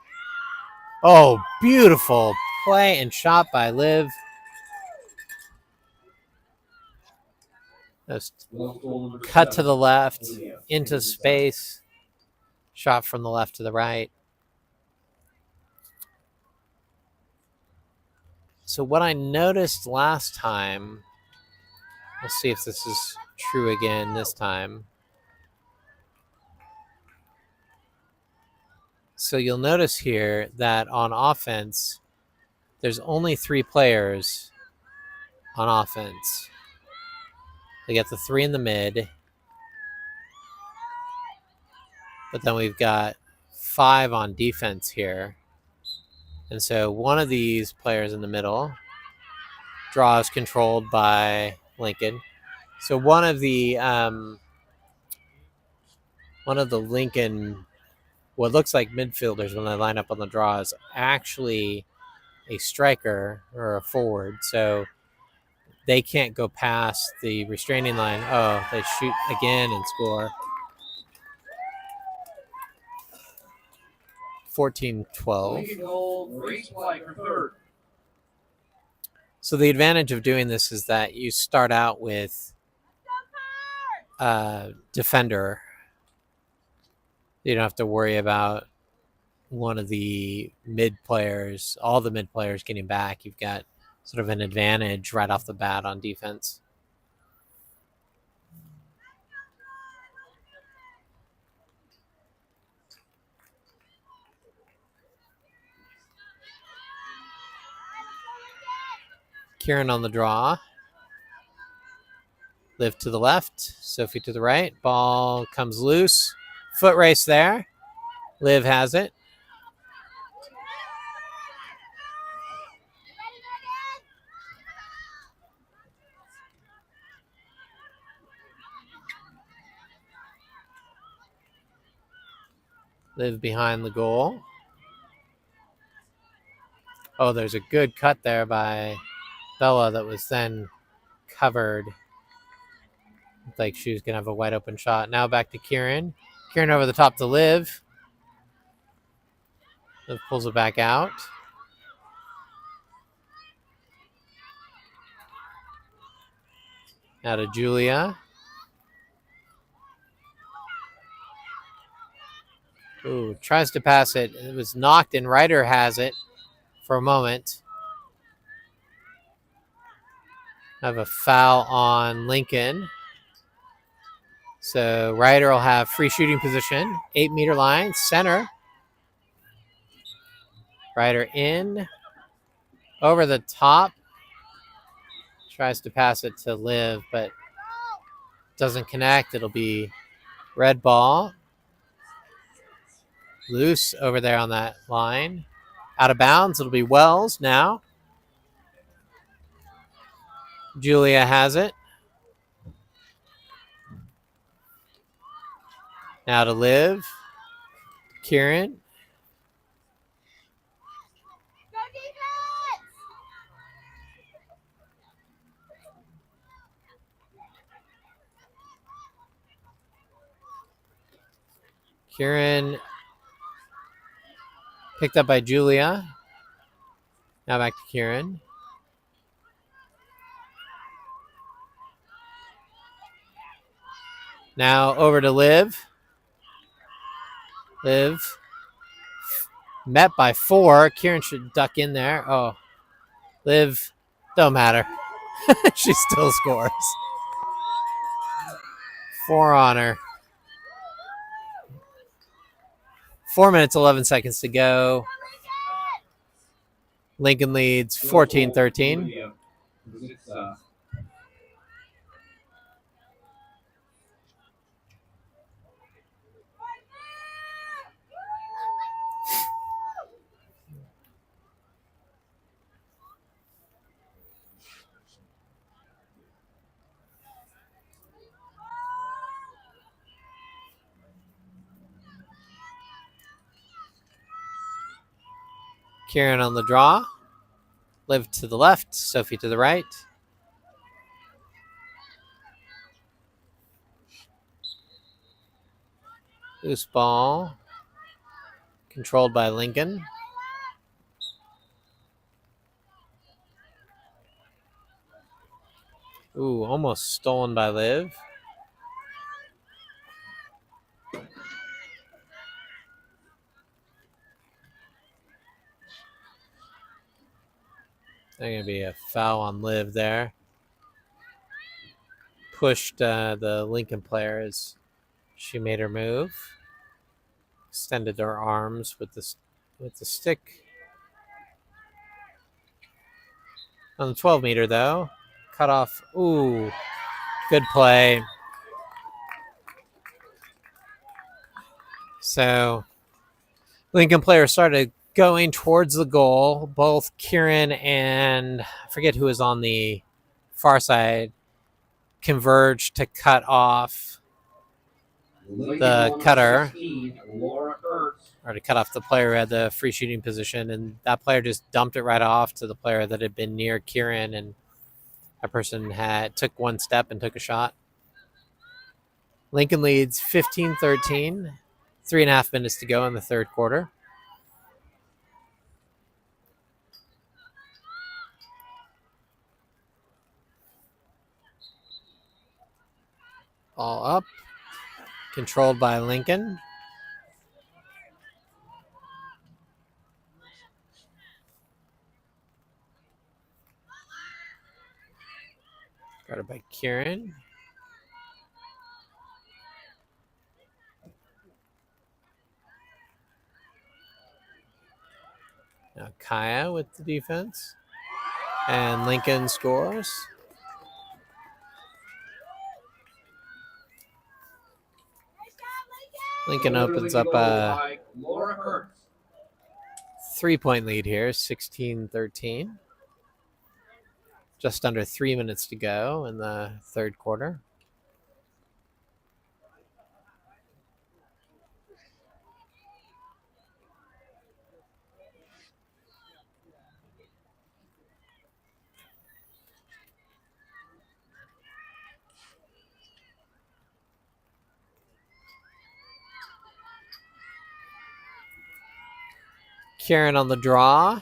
Speaker 1: Oh, beautiful play and shot by Liv. Just cut to the left, into space, shot from the left to the right. So what I noticed last time, let's see if this is true again this time. So you'll notice here that on offense, there's only 3 players on offense. They got the 3 in the mid, but then we've got 5 on defense here. And so one of these players in the middle, draw is controlled by Lincoln. So one of the Lincoln, what looks like midfielders when they line up on the draw, is actually a striker or a forward. So they can't go past the restraining line. Oh, they shoot again and score. 14-12.
Speaker 2: Lincoln goal, race play for third.
Speaker 1: So the advantage of doing this is that you start out with defender. You don't have to worry about one of the mid players, all the mid players getting back. You've got sort of an advantage right off the bat on defense. Kieran on the draw. Liv to the left. Sophie to the right. Ball comes loose. Foot race there. Liv has it. Liv behind the goal. Oh, there's a good cut there by Bella that was then covered. Looked like she was going to have a wide open shot. Now back to Kieran. Kieran over the top to Liv. Liv pulls it back out. Now to Julia. Ooh, tries to pass it. It was knocked and Ryder has it for a moment. Have a foul on Lincoln. So Ryder will have free shooting position. 8-meter line, center. Ryder in. Over the top. Tries to pass it to Liv, but doesn't connect. It'll be red ball. Loose over there on that line. Out of bounds. It'll be Wells now. Julia has it. Now to Liv. Kieran. Kieran picked up by Julia. Now back to Kieran. Now over to Liv. Liv met by 4. Kieran should duck in there. Oh, Liv, don't matter. She still scores. 4 on her. 4 minutes, 11 seconds to go. Lincoln leads 14-13. Kieran on the draw. Liv to the left. Sophie to the right. Loose ball. Controlled by Lincoln. Ooh, almost stolen by Liv. There's going to be a foul on Liv there. Pushed the Lincoln player as she made her move. Extended her arms with the stick. On the 12-meter, though. Cut off. Ooh, good play. So Lincoln player started going towards the goal. Both Kieran and I forget who was on the far side converged to cut off the cutter, or to cut off the player who had the free shooting position, and that player just dumped it right off to the player that had been near Kieran, and that person took one step and took a shot. Lincoln leads 15-13. 3.5 minutes to go in the third quarter. All up. Controlled by Lincoln. Guarded by Kieran. Now Kaya with the defense. And Lincoln scores. Lincoln opens up a 3-point lead here, 16-13. Just under 3 minutes to go in the third quarter. Kieran on the draw.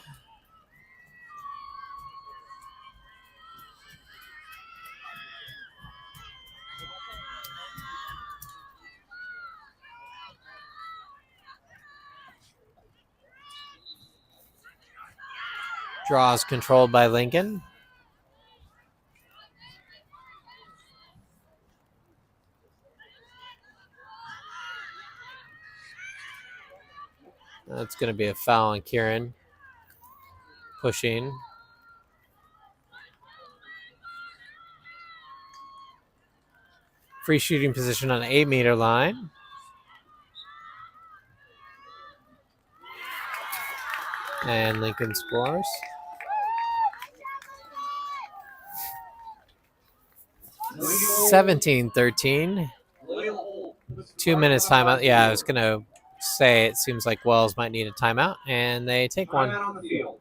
Speaker 1: Draw is controlled by Lincoln. That's going to be a foul on Kieran. Pushing. Free shooting position on the 8-meter line. And Lincoln scores. $17-13. 2 minutes timeout. Yeah, I was going to say it seems like Wells might need a timeout, and they take one.
Speaker 2: On the field.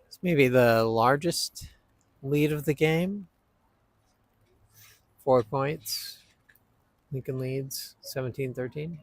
Speaker 1: It's maybe the largest lead of the game. 4 points. Lincoln leads 17-13.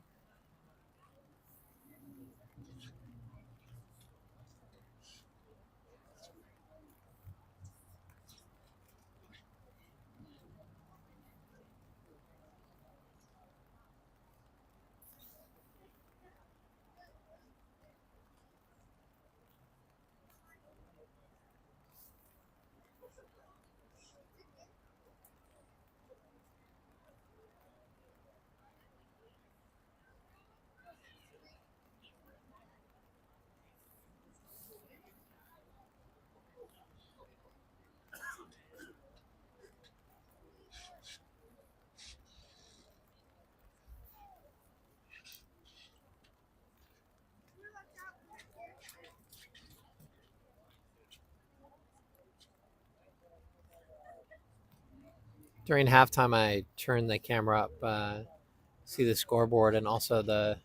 Speaker 1: During halftime, I turned the camera up, see the scoreboard and also the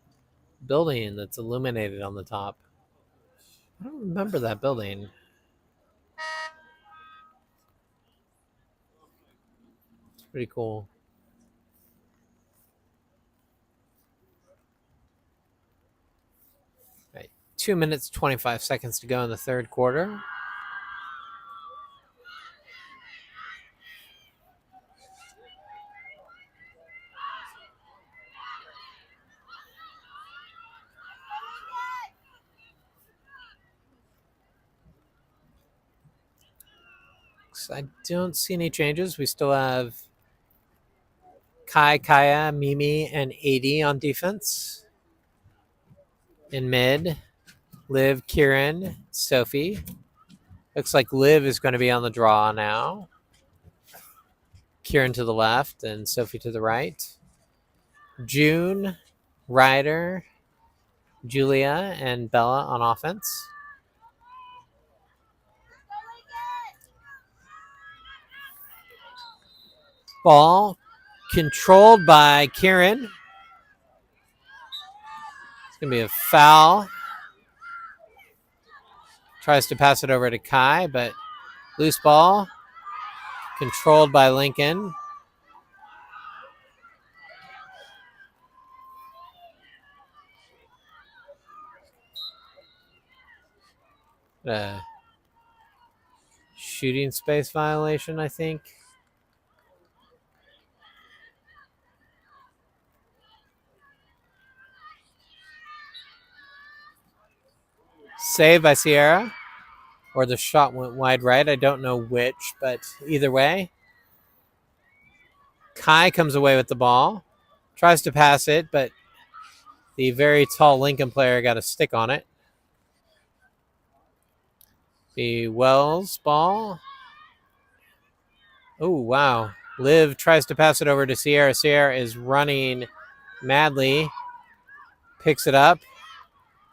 Speaker 1: building that's illuminated on the top. I don't remember that building. It's pretty cool. Right. 2 minutes, 25 seconds to go in the third quarter. I don't see any changes. We still have Kai, Kaya, Mimi, and 80 on defense. In mid, Liv, Kieran, Sophie. Looks like Liv is going to be on the draw now. Kieran to the left and Sophie to the right. June, Ryder, Julia, and Bella on offense. Ball controlled by Kieran. It's going to be a foul. Tries to pass it over to Kai, but loose ball. Controlled by Lincoln. Shooting space violation, I think. Save by Sierra, or the shot went wide right. I don't know which, but either way. Kai comes away with the ball, tries to pass it, but the very tall Lincoln player got a stick on it. The Wells ball. Oh, wow. Liv tries to pass it over to Sierra. Sierra is running madly. Picks it up.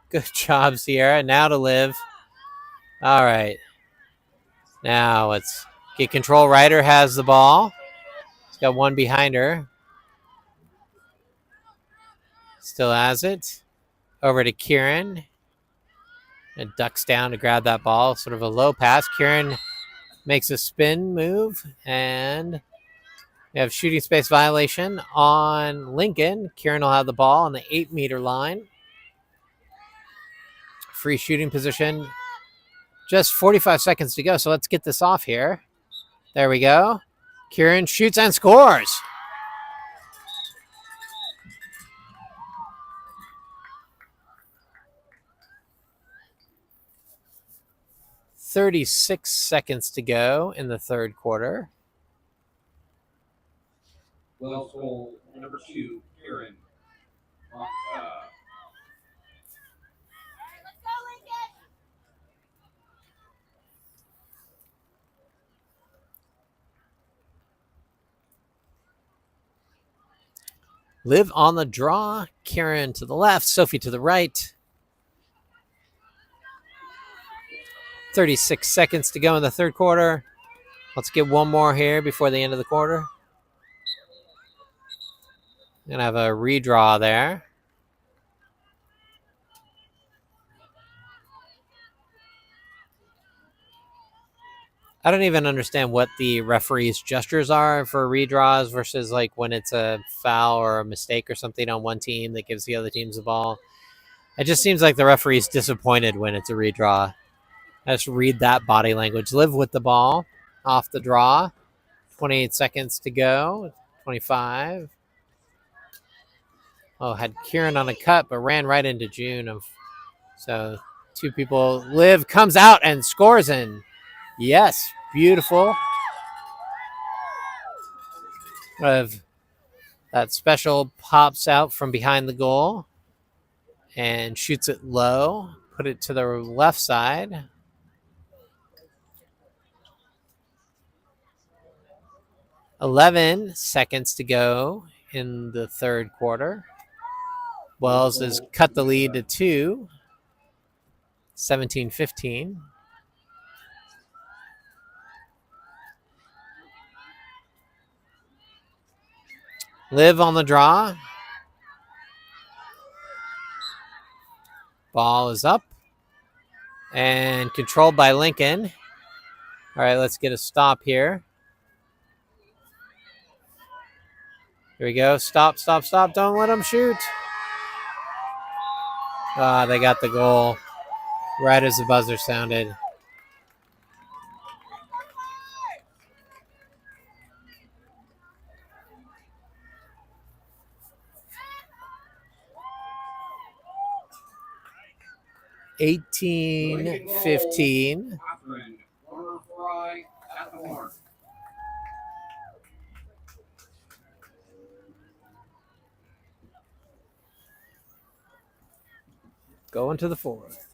Speaker 1: Good job, Sierra. Now to Liv. All right. Now let's get control. Ryder has the ball. He's got one behind her. Still has it. Over to Kieran. And ducks down to grab that ball. Sort of a low pass. Kieran makes a spin move. And we have shooting space violation on Lincoln. Kieran will have the ball on the 8-meter line. Free shooting position. Just 45 seconds to go. So let's get this off here. There we go. Kieran shoots and scores. "36 seconds to go in the third quarter."
Speaker 2: Wells goal number 2, Kieran.
Speaker 1: Liv on the draw. Kieran to the left. Sophie to the right. 36 seconds to go in the third quarter. Let's get one more here before the end of the quarter. Gonna have a redraw there. I don't even understand what the referee's gestures are for redraws versus like when it's a foul or a mistake or something on one team that gives the other teams the ball. It just seems like the referee's disappointed when it's a redraw. I just read that body language. Liv with the ball off the draw. 28 seconds to go. 25. Oh, had Kieran on a cut, but ran right into June. So two people. Liv comes out and scores in. Yes, beautiful. That special pops out from behind the goal and shoots it low. Put it to the left side. 11 seconds to go in the third quarter. Wells has cut the lead to 2. 17-15. Liv on the draw. Ball is up and controlled by Lincoln. All right, let's get a stop here. Here we go. Stop, stop, stop. Don't let them shoot. They got the goal right as the buzzer sounded.
Speaker 2: Lincoln goal.
Speaker 1: 18-15.
Speaker 2: Catherine, corner fry at the mark.
Speaker 1: Going to the fourth.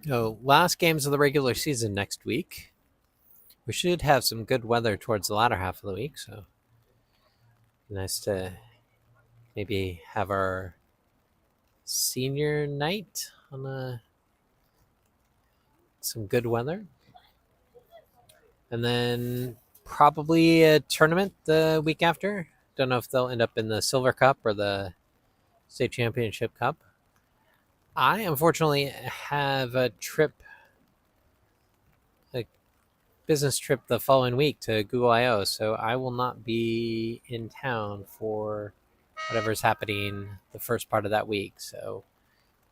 Speaker 1: Oh, last games of the regular season next week. We should have some good weather towards the latter half of the week, so nice to maybe have our senior night on some good weather. And then probably a tournament the week after. Don't know if they'll end up in the Silver Cup or the State Championship Cup. I unfortunately have a business trip the following week to Google I/O, so I will not be in town for whatever's happening the first part of that week. So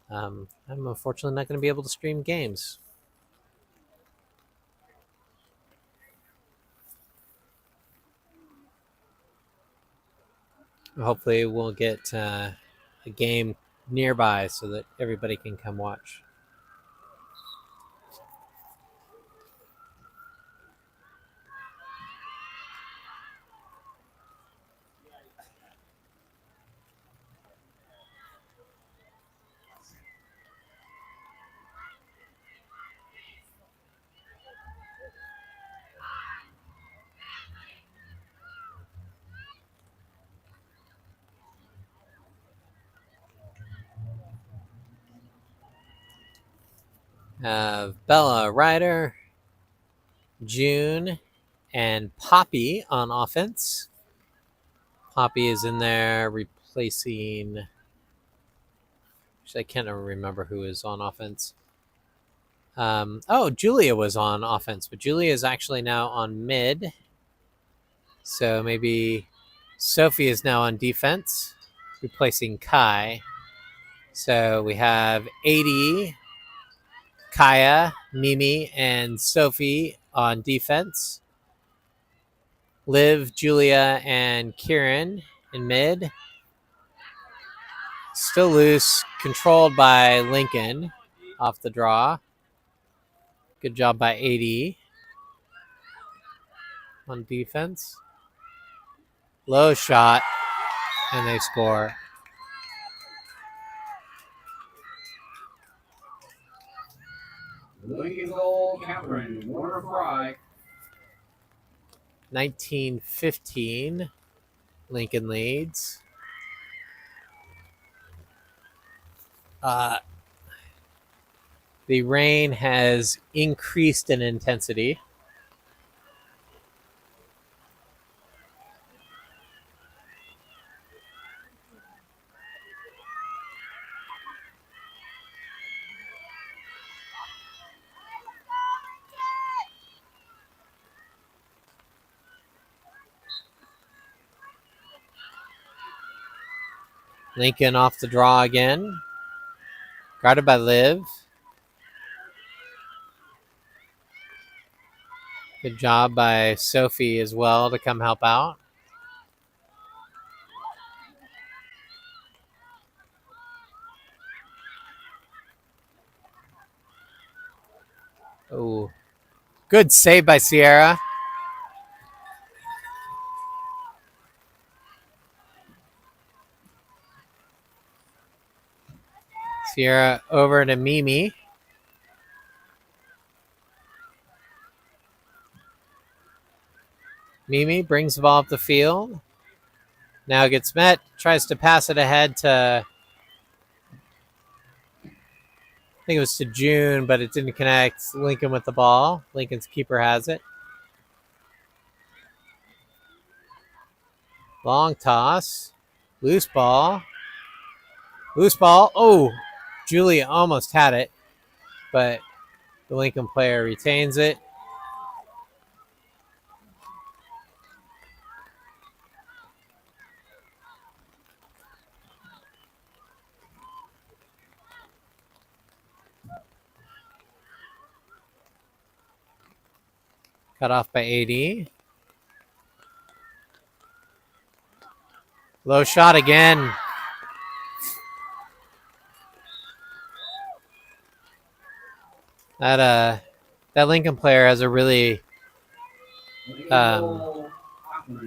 Speaker 1: I'm unfortunately not going to be able to stream games. Hopefully, we'll get a game nearby so that everybody can come watch. Bella, Ryder, June, and Poppy on offense. Poppy is in there replacing. Actually, I can't remember who is on offense. Julia was on offense, but Julia is actually now on mid. So maybe Sophie is now on defense, replacing Kai. So we have 80, Kaya, Mimi, and Sophie on defense. Liv, Julia, and Kieran in mid. Still loose, controlled by Lincoln off the draw. Good job by 80 on defense. Low shot, and they score.
Speaker 2: Lincoln goal, Catherine Warner Fry.
Speaker 1: 19-15, Lincoln leads. The rain has increased in intensity. Lincoln off the draw again. Guarded by Liv. Good job by Sophie as well to come help out. Oh, good save by Sierra. Sierra over to Mimi. Mimi brings the ball up the field. Now gets met. Tries to pass it ahead to, I think it was to June, but it didn't connect. Lincoln with the ball. Lincoln's keeper has it. Long toss. Loose ball. Loose ball. Oh, Julia almost had it, but the Lincoln player retains it. Cut off by 80. Low shot again. That Lincoln player has a really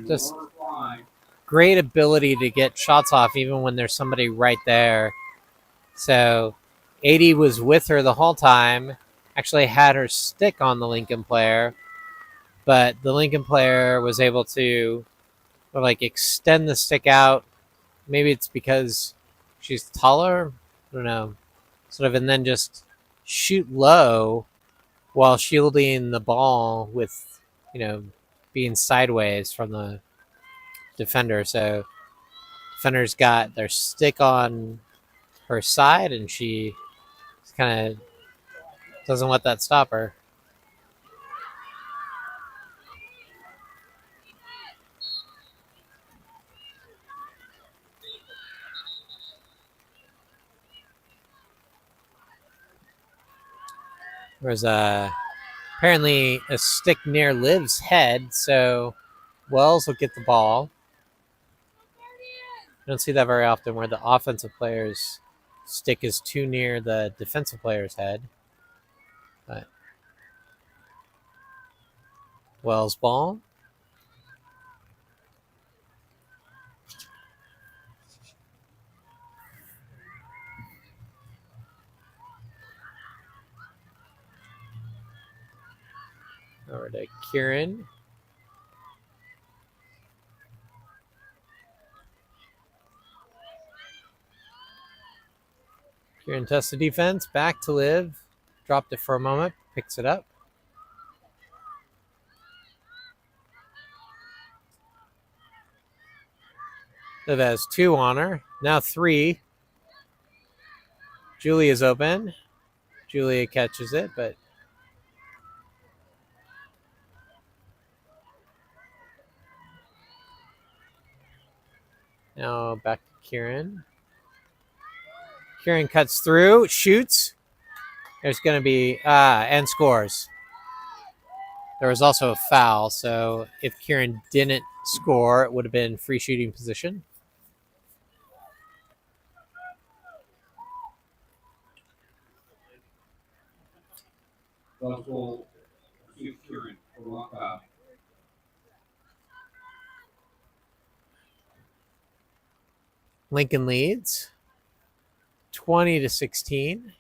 Speaker 1: just great ability to get shots off even when there's somebody right there. So 80 was with her the whole time, actually had her stick on the Lincoln player, but the Lincoln player was able to extend the stick out. Maybe it's because she's taller, I don't know, and then just shoot low while shielding the ball with, being sideways from the defender. So defender's got their stick on her side, and she kind of doesn't let that stop her. There's apparently a stick near Liv's head, so Wells will get the ball. I don't see that very often where the offensive player's stick is too near the defensive player's head. But Wells ball. Over to Kieran. Kieran tests the defense. Back to Liv. Dropped it for a moment. Picks it up. Liv has 2 on her. Now 3. Julia's open. Julia catches it, but now back to Kieran. Kieran cuts through, shoots. There's going to be, and scores. There was also a foul, so if Kieran didn't score, it would have been free shooting position.
Speaker 2: Wells will shoot Kieran for
Speaker 1: Lincoln leads 20-16.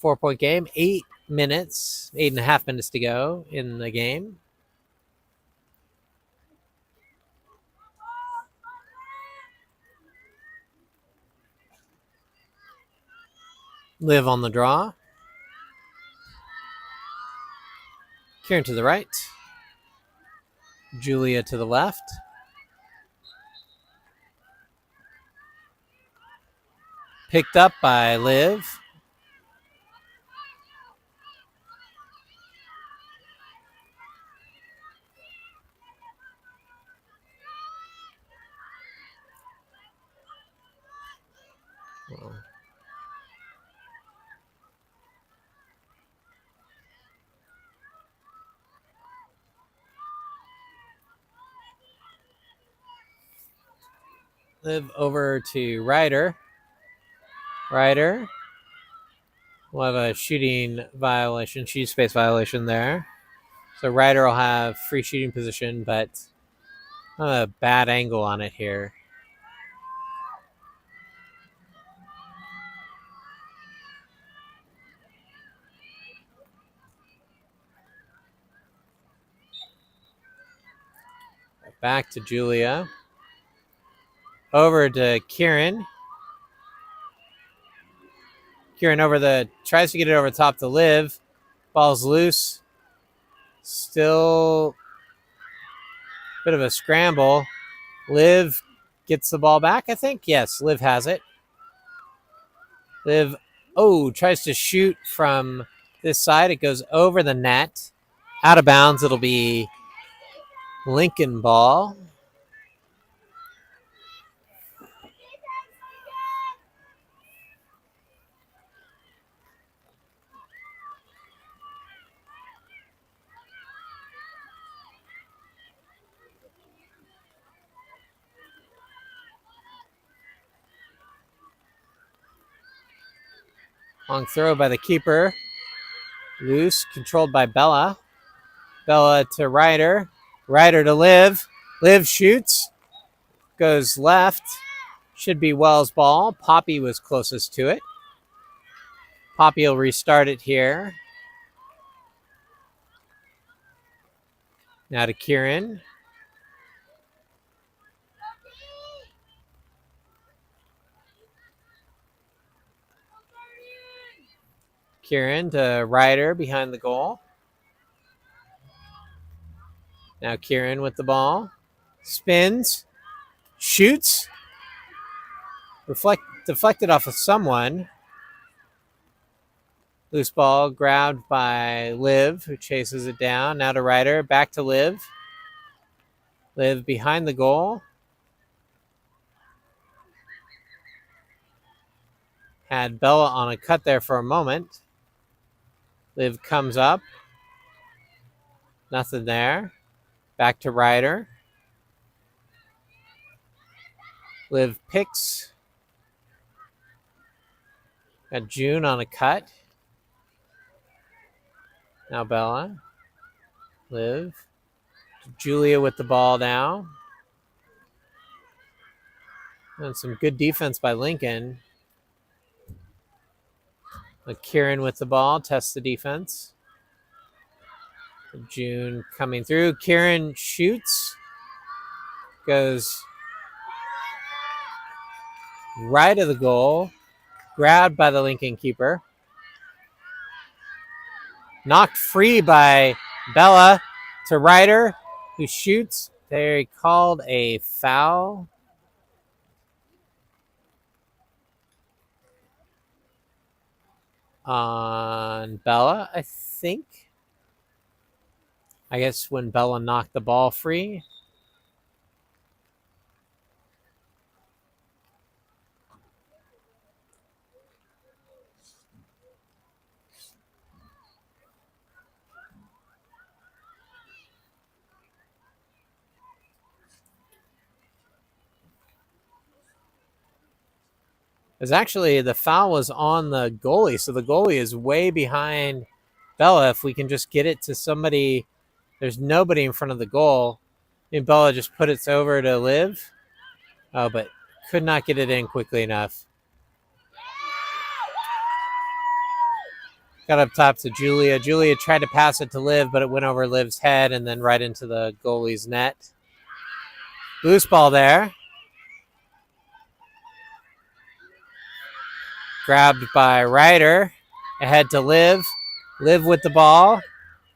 Speaker 1: 4-point game. 8.5 minutes to go in the game. Liv on the draw. Kieran to the right. Julia to the left. Picked up by Liv. Liv over to Ryder. Ryder will have a shooting violation, shoot space violation there. So Ryder will have free shooting position, but a bad angle on it here. Back to Julia. Over to Kieran. Kieran tries to get it over the top to Liv. Ball's loose. Still a bit of a scramble. Liv gets the ball back, I think. Yes, Liv has it. Liv, tries to shoot from this side. It goes over the net. Out of bounds. It'll be Lincoln ball. Long throw by the keeper. Loose, controlled by Bella. Bella to Ryder. Ryder to Liv. Liv shoots. Goes left. Should be Wells' ball. Poppy was closest to it. Poppy will restart it here. Now to Kieran. Kieran to Ryder behind the goal. Now Kieran with the ball. Spins. Shoots. Deflected off of someone. Loose ball grabbed by Liv, who chases it down. Now to Ryder. Back to Liv. Liv behind the goal. Had Bella on a cut there for a moment. Liv comes up. Nothing there. Back to Ryder. Liv picks. Got June on a cut. Now Bella. Liv. Julia with the ball now. And some good defense by Lincoln. Kieran with the ball. Tests the defense. June coming through. Kieran shoots. Goes right of the goal. Grabbed by the Lincoln keeper. Knocked free by Bella to Ryder, who shoots. They called a foul. On Bella, I think. I guess when Bella knocked the ball free. It's actually, the foul was on the goalie, so the goalie is way behind Bella. If we can just get it to somebody, there's nobody in front of the goal. And Bella just put it over to Liv. Oh, but could not get it in quickly enough. Got up top to Julia. Julia tried to pass it to Liv, but it went over Liv's head and then right into the goalie's net. Loose ball there. Grabbed by Ryder. Ahead to Liv. Liv with the ball.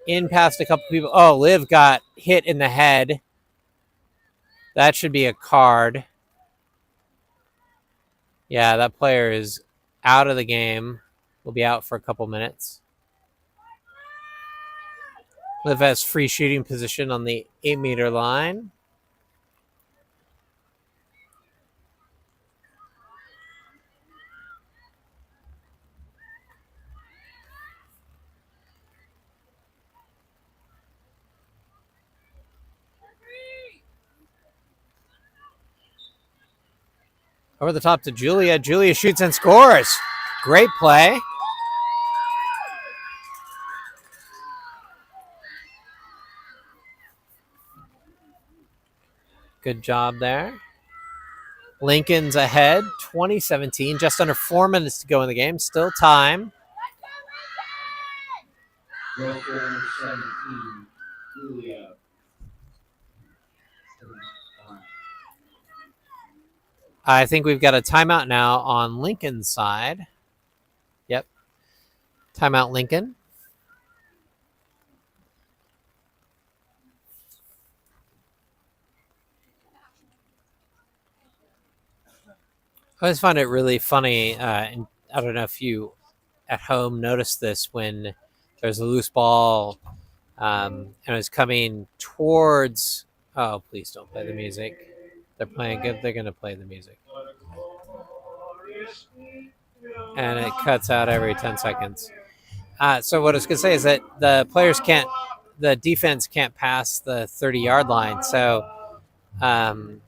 Speaker 1: In past a couple people. Oh, Liv got hit in the head. That should be a card. Yeah, that player is out of the game. Will be out for a couple minutes. Liv has free shooting position on the 8-meter line. Over the top to Julia. Julia shoots and scores. Great play. Good job there. Lincoln's ahead, 20-17. Just under 4 minutes to go in the game. Still time.
Speaker 2: Roper 17, Julia.
Speaker 1: I think we've got a timeout now on Lincoln's side. Yep. Timeout, Lincoln. I always find it really funny. And I don't know if you at home noticed this when there's a loose ball and it's coming towards. Oh, please don't play the music. They're playing good. They're going to play the music. And it cuts out every 10 seconds. So what I was going to say is that the defense can't pass the 30-yard line. So I'm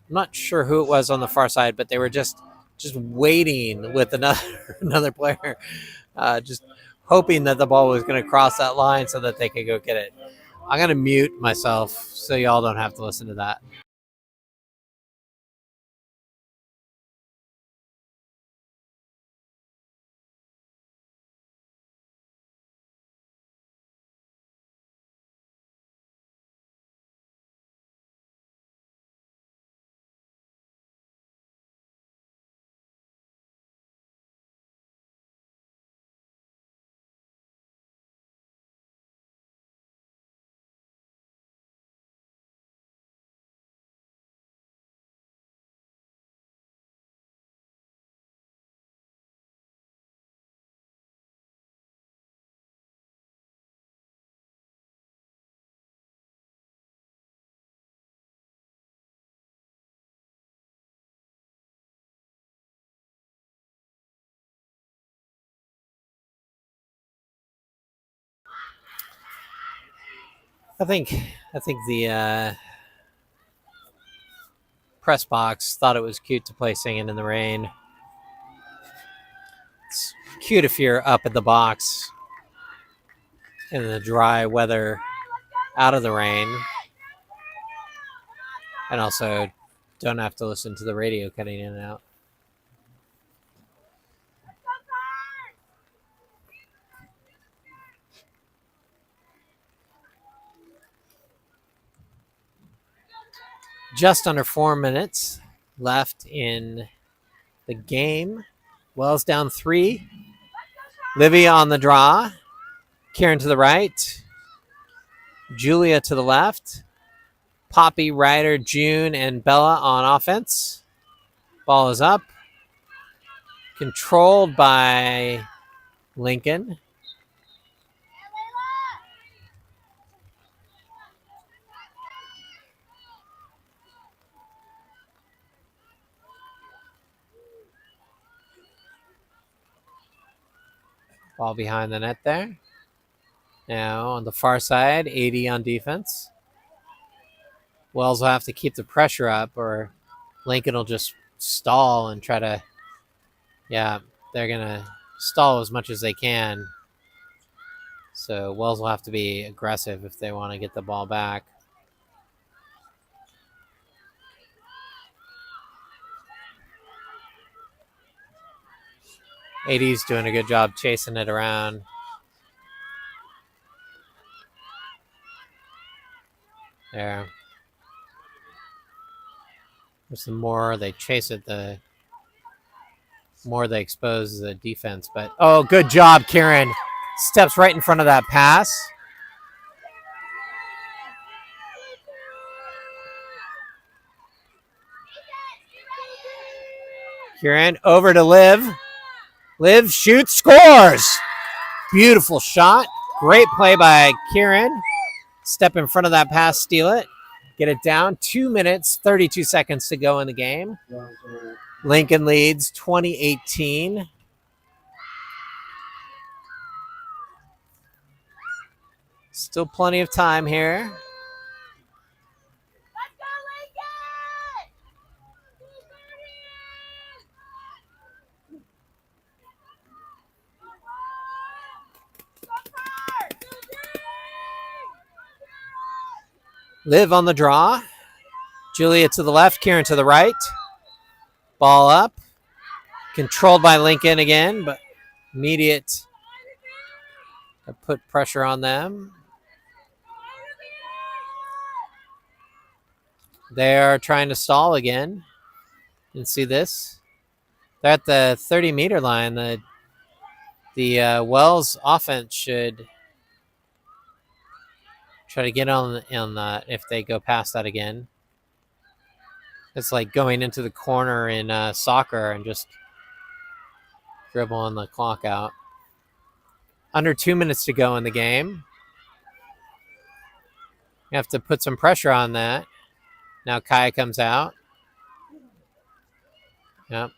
Speaker 1: not sure who it was on the far side, but they were just waiting with another player, just hoping that the ball was going to cross that line so that they could go get it. I'm going to mute myself so y'all don't have to listen to that. I think the press box thought it was cute to play Singing in the Rain. It's cute if you're up at the box in the dry weather out of the rain, and also don't have to listen to the radio cutting in and out. Just under 4 minutes left in the game. Wells down 3. Livy on the draw. Kieran to the right. Julia to the left. Poppy, Ryder, June, and Bella on offense. Ball is up. Controlled by Lincoln. Ball behind the net there. Now on the far side, 80 on defense. Wells will have to keep the pressure up or Lincoln will just stall and try to, they're going to stall as much as they can. So Wells will have to be aggressive if they want to get the ball back. AD's doing a good job chasing it around. There. The more they chase it, the more they expose the defense. But, oh, good job, Kieran. Steps right in front of that pass. Kieran over to Liv. Liv shoots, scores. Beautiful shot. Great play by Kieran. Step in front of that pass, steal it. Get it down. 2 minutes, 32 seconds to go in the game. Lincoln leads 2018. Still plenty of time here. Liv on the draw. Julia to the left, Kieran to the right. Ball up. Controlled by Lincoln again, but immediate. Put pressure on them. They are trying to stall again. You can see this. They're at the 30-meter line. The Wells offense should try to get on that if they go past that again. It's like going into the corner in soccer and just dribbling the clock out. Under 2 minutes to go in the game. You have to put some pressure on that. Now Kaya comes out. Yep.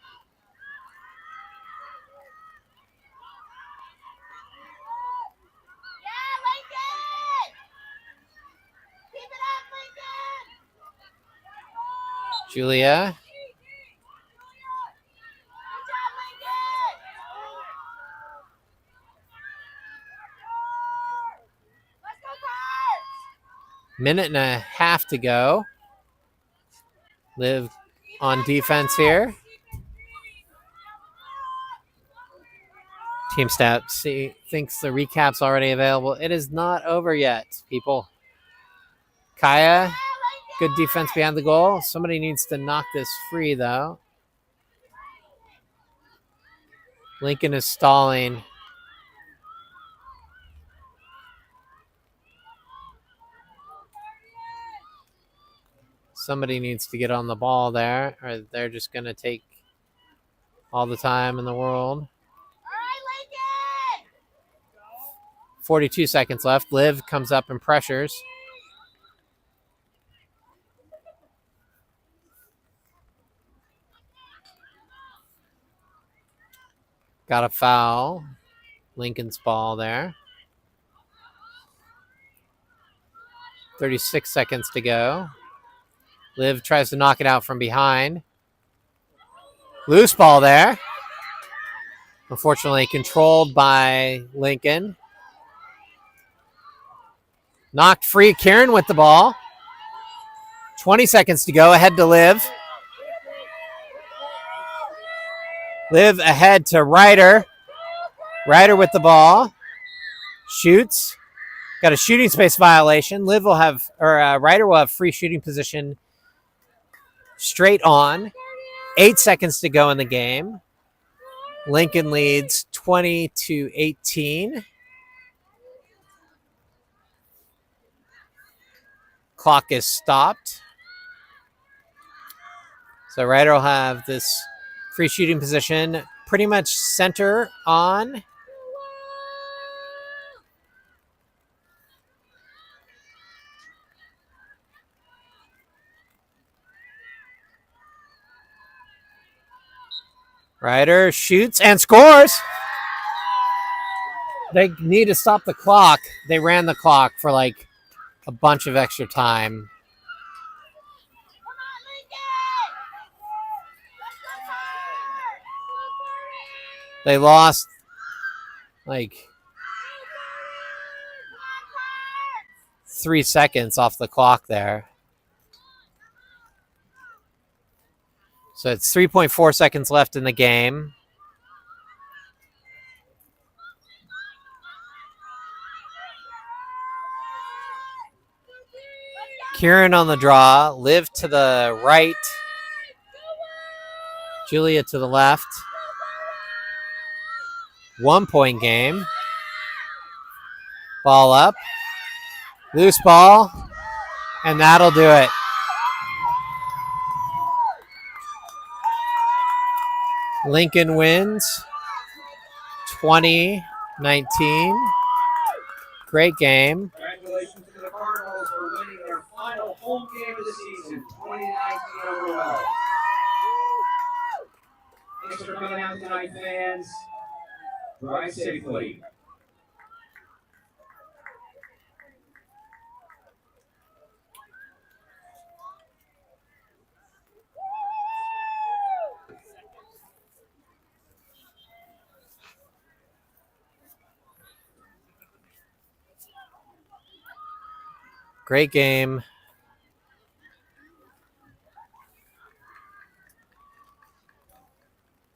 Speaker 1: Julia. Minute and a half to go. Liv on defense here. Team stats thinks the recap's already available. It is not over yet, people. Kaya, good defense behind the goal. Somebody needs to knock this free, though. Lincoln is stalling. Somebody needs to get on the ball there, or they're just going to take all the time in the world. All right, Lincoln! 42 seconds left. Liv comes up and pressures. Got a foul. Lincoln's ball there. 36 seconds to go. Liv tries to knock it out from behind. Loose ball there. Unfortunately, controlled by Lincoln. Knocked free. Kieran with the ball. 20 seconds to go. Ahead to Liv. Liv ahead to Ryder. Ryder with the ball. Shoots. Got a shooting space violation. Liv will have, or Ryder will have free shooting position straight on. 8 seconds to go in the game. Lincoln leads 20-18. Clock is stopped. So Ryder will have this free shooting position pretty much center on. Ryder shoots and scores. They need to stop the clock. They ran the clock for like a bunch of extra time. They lost like 3 seconds off the clock there. So it's 3.4 seconds left in the game. Kieran on the draw. Liv to the right. Julia to the left. 1 point game. Ball up. Loose ball. And that'll do it. Lincoln wins 20-19. Great game.
Speaker 2: Congratulations to the Cardinals for winning their final home game of the season, 2019 overall. Thanks for coming out tonight, fans. Drive safely.
Speaker 1: Great game.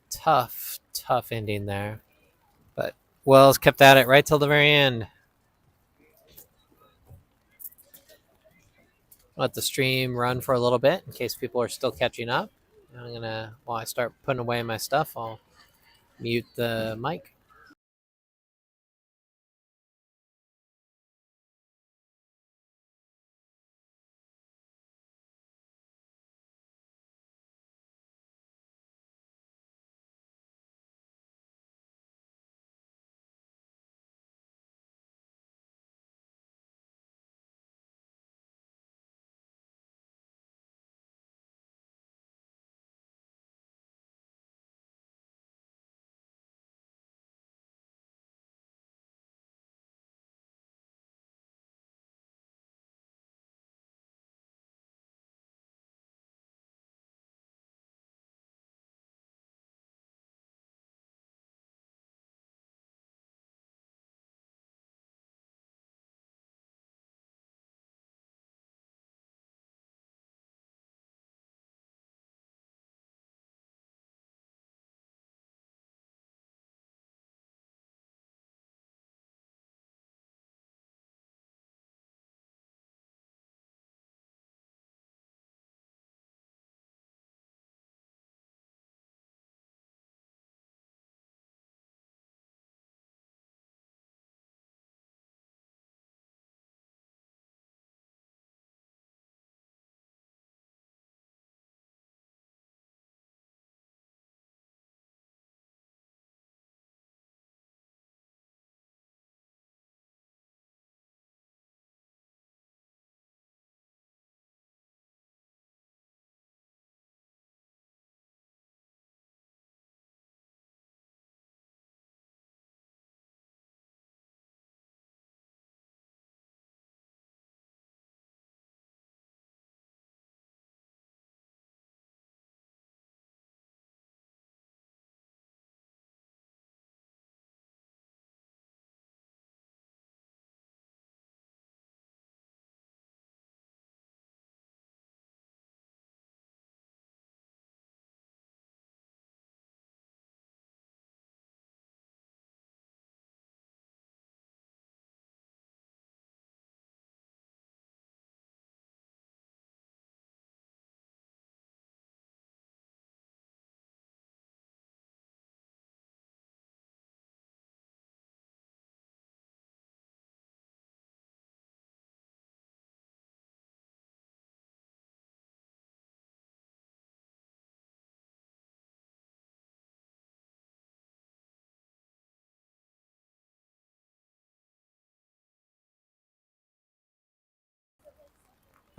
Speaker 1: Tough ending there. But Wells kept at it right till the very end. Let the stream run for a little bit in case people are still catching up. I'm going to, while I start putting away my stuff, I'll mute the mic.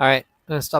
Speaker 1: All right, I'm gonna stop.